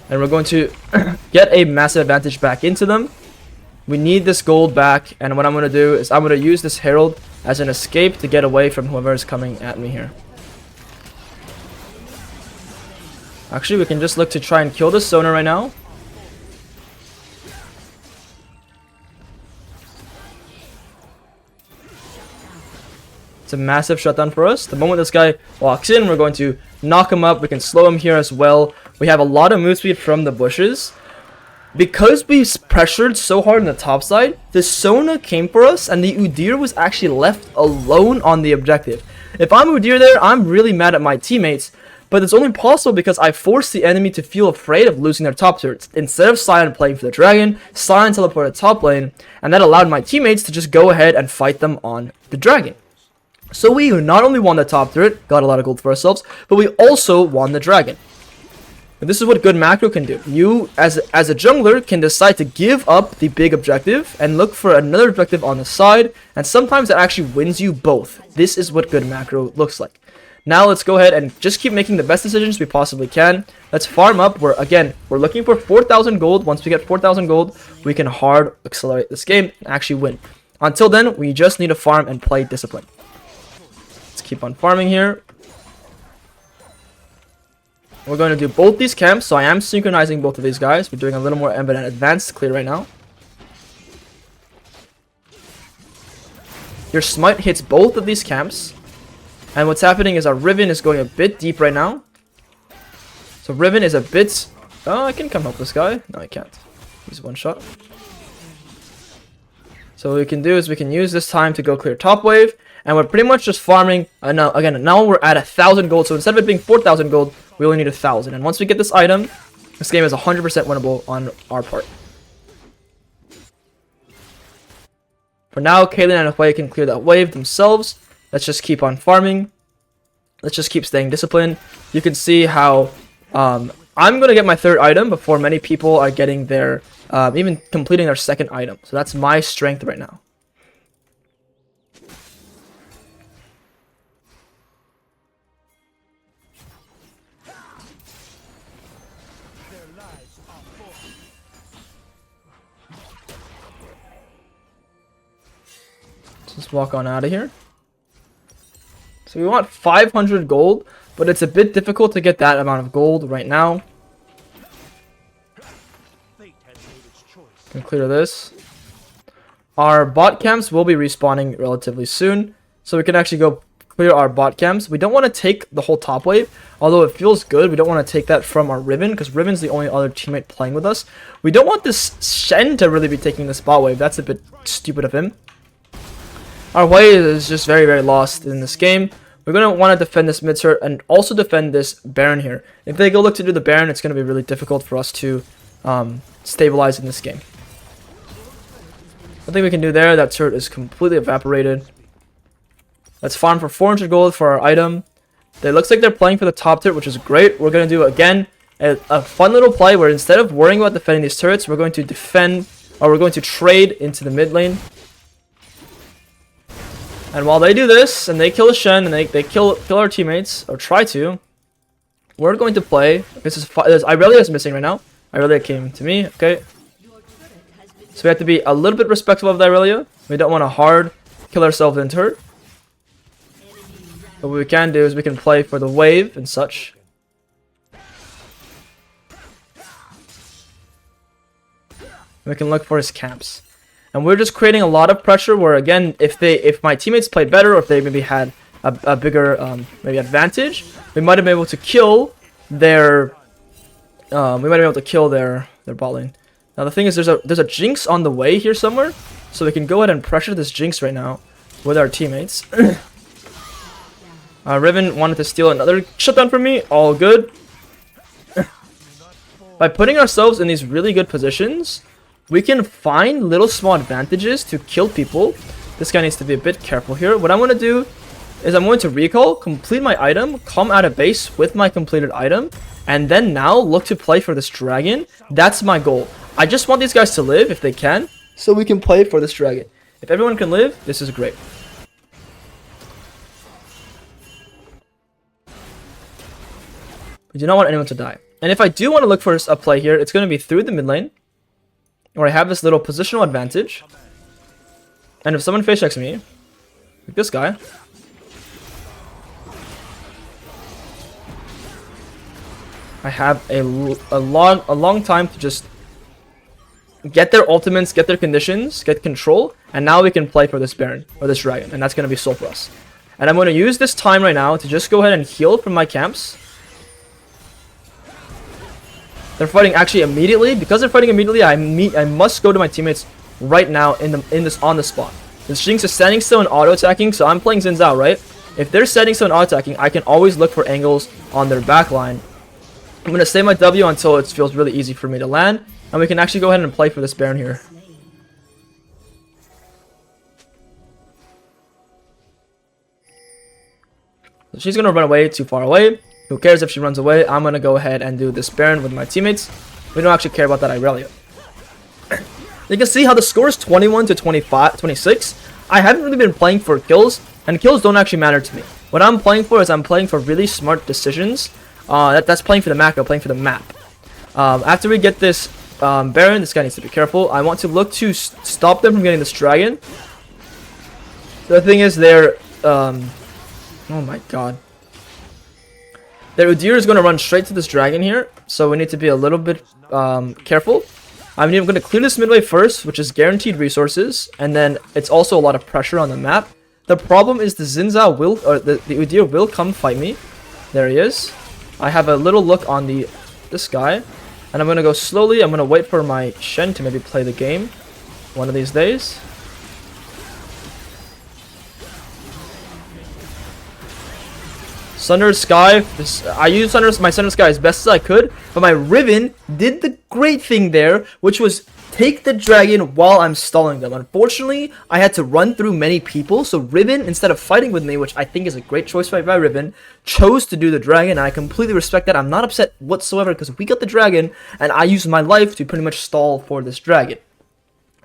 And we're going to get a massive advantage back into them. We need this gold back, and what I'm going to do is I'm going to use this Herald as an escape to get away from whoever is coming at me here. Actually, we can just look to try and kill this Sonar right now. It's a massive shutdown for us. The moment this guy walks in, we're going to knock him up. We can slow him here as well. We have a lot of move speed from the bushes. Because we pressured so hard on the top side, the Sona came for us, and the Udyr was actually left alone on the objective. If I'm Udyr there, I'm really mad at my teammates, but it's only possible because I forced the enemy to feel afraid of losing their top turrets. Instead of Sion playing for the dragon, Sion teleported top lane, and that allowed my teammates to just go ahead and fight them on the dragon. So we not only won the top turret, got a lot of gold for ourselves, but we also won the dragon. And this is what good macro can do. You, as a jungler, can decide to give up the big objective and look for another objective on the side, and sometimes that actually wins you both. This is what good macro looks like. Now let's go ahead and just keep making the best decisions we possibly can. Let's farm up. We're looking for 4,000 gold. Once we get 4,000 gold, we can hard accelerate this game and actually win. Until then, we just need to farm and play discipline. Let's keep on farming here. We're going to do both these camps, so I am synchronizing both of these guys. We're doing a little more of an advanced clear right now. Your smite hits both of these camps. And what's happening is our Riven is going a bit deep right now. So Riven is a bit... Oh, I can come help this guy. No, I can't. He's one shot. So what we can do is we can use this time to go clear top wave, and we're pretty much just farming. Now we're at 1,000 gold, so instead of it being 4,000 gold, we only need 1,000. And once we get this item, this game is 100% winnable on our part. For now, Kaylin and Hui can clear that wave themselves. Let's just keep on farming. Let's just keep staying disciplined. You can see how I'm going to get my 3rd item before many people are getting their, even completing their 2nd item. So that's my strength right now. Let's walk on out of here. So we want 500 gold, but it's a bit difficult to get that amount of gold right now. Can clear this. Our bot camps will be respawning relatively soon, so we can actually go clear our bot camps. We don't want to take the whole top wave, although it feels good. We don't want to take that from our Riven, because Riven's the only other teammate playing with us. We don't want this Shen to really be taking this bot wave. That's a bit stupid of him. Our way is just very, very lost in this game. We're going to want to defend this mid turret and also defend this Baron here. If they go look to do the Baron, it's going to be really difficult for us to stabilize in this game. Nothing we can do there. That turret is completely evaporated. Let's farm for 400 gold for our item. It looks like they're playing for the top turret, which is great. We're going to do, again, a fun little play where instead of worrying about defending these turrets, we're going to defend, or we're going to trade into the mid lane. And while they do this, and they kill the Shen, and they kill our teammates, or try to, we're going to play. This is Irelia is missing right now. Irelia came to me, okay. So we have to be a little bit respectful of the Irelia. We don't want to hard kill ourselves into her. But what we can do is we can play for the wave and such. We can look for his camps. And we're just creating a lot of pressure where, again, if my teammates played better, or if they maybe had a bigger maybe advantage, we might have been able to kill their bot lane. Now the thing is, there's a Jinx on the way here somewhere, so we can go ahead and pressure this Jinx right now with our teammates. Riven wanted to steal another shutdown from me. All good. By putting ourselves in these really good positions, we can find little small advantages to kill people. This guy needs to be a bit careful here. What I'm going to do is I'm going to recall, complete my item, come out of base with my completed item, and then now look to play for this dragon. That's my goal. I just want these guys to live if they can, so we can play for this dragon. If everyone can live, this is great. We do not want anyone to die. And if I do want to look for a play here, it's going to be through the mid lane, where I have this little positional advantage. And if someone face checks me, like this guy, I have a long time to just get their ultimates, get their conditions, get control, and now we can play for this Baron or this dragon, and that's going to be soul for us. And I'm going to use this time right now to just go ahead and heal from my camps. They're fighting actually immediately. Because they're fighting immediately, I must go to my teammates right now on the spot. This Jinx is standing still and auto attacking, so I'm playing ZHAO, right? If they're standing still and auto attacking, I can always look for angles on their back line. I'm gonna save my W until it feels really easy for me to land, and we can actually go ahead and play for this Baron here. So she's gonna run away too far away. Who cares if she runs away? I'm gonna go ahead and do this Baron with my teammates. We don't actually care about that Irelia. You can see how the score is 21 to 26. I haven't really been playing for kills, and kills don't actually matter to me. What I'm playing for is I'm playing for really smart decisions. That's playing for the macro, playing for the map. After we get this Baron, this guy needs to be careful. I want to look to stop them from getting this dragon. The thing is, they're oh my god. Their Udyr is going to run straight to this dragon here, so we need to be a little bit careful. I'm going to clear this midway first, which is guaranteed resources, and then it's also a lot of pressure on the map. The problem is the ZHAO will, or the Udyr will come fight me. There he is. I have a little look on this guy, and I'm going to go slowly. I'm going to wait for my Shen to maybe play the game one of these days. Sunder Sky, I used my Sunder Sky as best as I could, but my Riven did the great thing there, which was take the dragon while I'm stalling them. Unfortunately, I had to run through many people, so Riven, instead of fighting with me, which I think is a great choice by Riven, chose to do the dragon, and I completely respect that. I'm not upset whatsoever, because we got the dragon, and I used my life to pretty much stall for this dragon.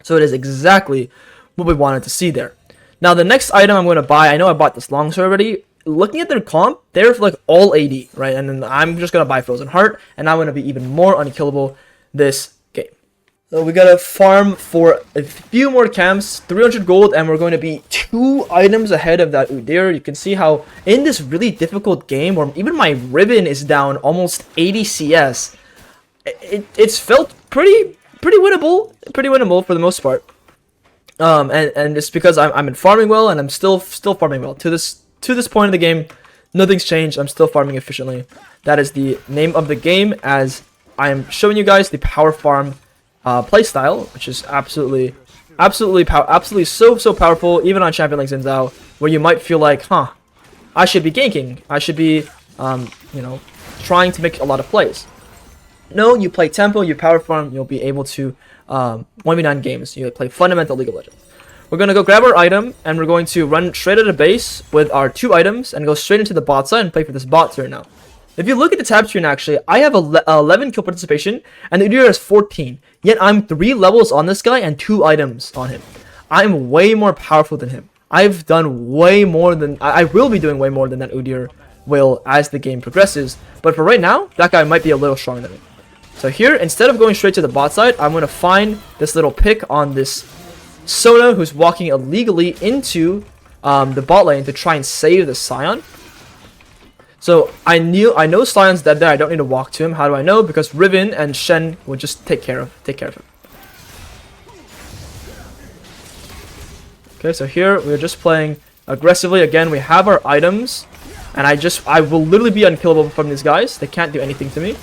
So it is exactly what we wanted to see there. Now, the next item I'm going to buy, I know I bought this longsword already. Looking at their comp, they're like all AD, right? And then I'm just going to buy Frozen Heart, and I'm going to be even more unkillable this game. So we got to farm for a few more camps, 300 gold, and we're going to be 2 items ahead of that Udyr. You can see how in this really difficult game, where even my Riven is down almost 80 CS, it's felt pretty winnable for the most part. And it's because I'm in farming well, and I'm still farming well to this point of the game. Nothing's changed. I'm still farming efficiently. That is the name of the game, as I am showing you guys the power farm playstyle, which is absolutely so powerful, even on champion like ZHAO, where you might feel like, I should be ganking. I should be trying to make a lot of plays. No, you play tempo, you power farm, you'll be able to 1v9 games. You play fundamental League of Legends. We're going to go grab our item, and we're going to run straight at a base with our 2 items and go straight into the bot side and play for this bot turn now. If you look at the tab screen, actually, I have 11 kill participation, and the Udyr has 14. Yet I'm 3 levels on this guy and 2 items on him. I'm way more powerful than him. I've done way more than... I will be doing way more than that Udyr will as the game progresses. But for right now, that guy might be a little stronger than me. So here, instead of going straight to the bot side, I'm going to find this little pick on this Sona who's walking illegally into the bot lane to try and save the Scion. So I know Sion's dead there. I don't need to walk to him. How do I know? Because Riven and Shen will just take care of him. Okay, so here we're just playing aggressively. Again, we have our items, and I will literally be unkillable from these guys. They can't do anything to me.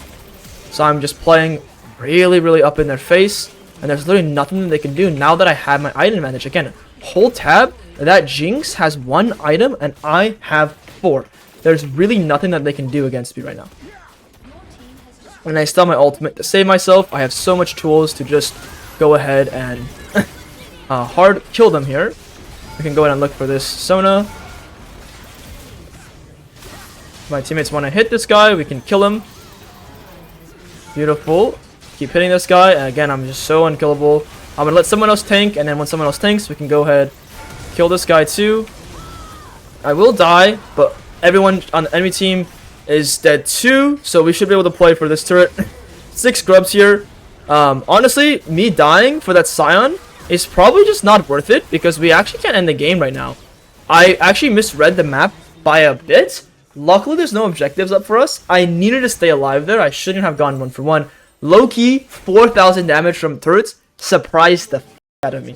So I'm just playing really up in their face, and there's literally nothing that they can do now that I have my item advantage. Again, whole tab, that Jinx has 1 item, and I have 4. There's really nothing that they can do against me right now. And I still have my ultimate to save myself. I have so much tools to just go ahead and hard kill them here. We can go ahead and look for this Sona. My teammates want to hit this guy. We can kill him. Beautiful. Keep hitting this guy, and again, I'm just so unkillable. I'm gonna let someone else tank, and then when someone else tanks, we can go ahead, kill this guy too. I will die, but everyone on the enemy team is dead too, so we should be able to play for this turret. 6 grubs here. Honestly, me dying for that Scion is probably just not worth it, because we actually can't end the game right now. I actually misread the map by a bit. Luckily, there's no objectives up for us. I needed to stay alive there. I shouldn't have gone 1 for 1. Low-key, 4,000 damage from turrets. Surprised the f*** out of me.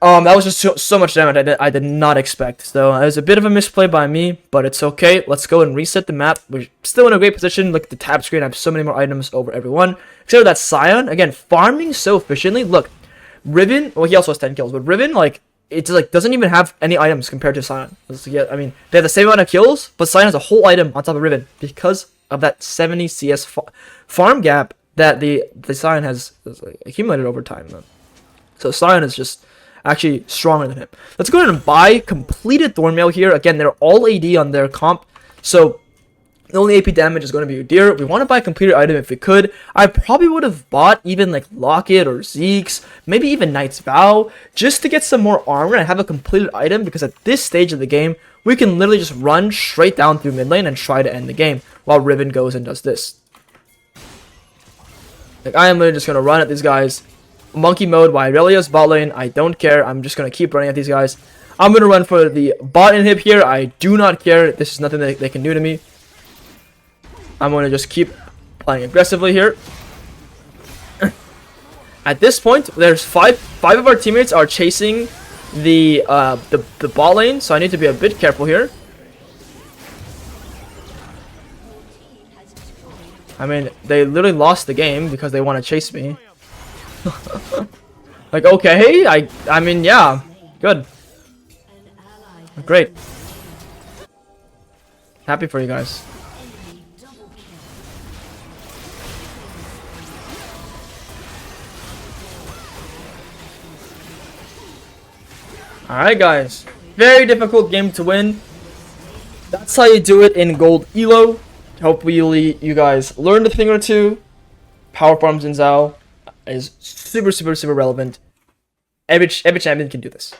That was just so much damage I did not expect. So it was a bit of a misplay by me, but it's okay. Let's go and reset the map. We're still in a great position. Look at the tab screen. I have so many more items over everyone. Except for that Scion. Again, farming so efficiently. Look, Riven, well, he also has 10 kills, but Riven, like, it just, like, doesn't even have any items compared to Scion. I mean, they have the same amount of kills, but Scion has a whole item on top of Riven because of that 70 CS farm gap that the Scion has accumulated over time. So Scion is just actually stronger than him. Let's go ahead and buy completed Thornmail here. Again, they're all AD on their comp, so the only AP damage is going to be Udyr. We want to buy a completed item if we could. I probably would have bought even like Locket or Zeke's, maybe even Knight's Vow, just to get some more armor and have a completed item, because at this stage of the game, we can literally just run straight down through mid lane and try to end the game while Riven goes and does this. Like, I am literally just going to run at these guys. Monkey mode while Aurelia's bot lane. I don't care. I'm just going to keep running at these guys. I'm going to run for the bot inhib here. I do not care. This is nothing that they can do to me. I'm going to just keep playing aggressively here. At this point, there's five of our teammates are chasing the bot lane, so I need to be a bit careful here. I mean, they literally lost the game because they want to chase me. Like, okay, I mean, yeah, good, great. Happy for you guys. Alright guys, very difficult game to win. That's how you do it in gold ELO. Hopefully you guys learned a thing or two. Power Farms in ZHAO is super relevant. Every champion can do this.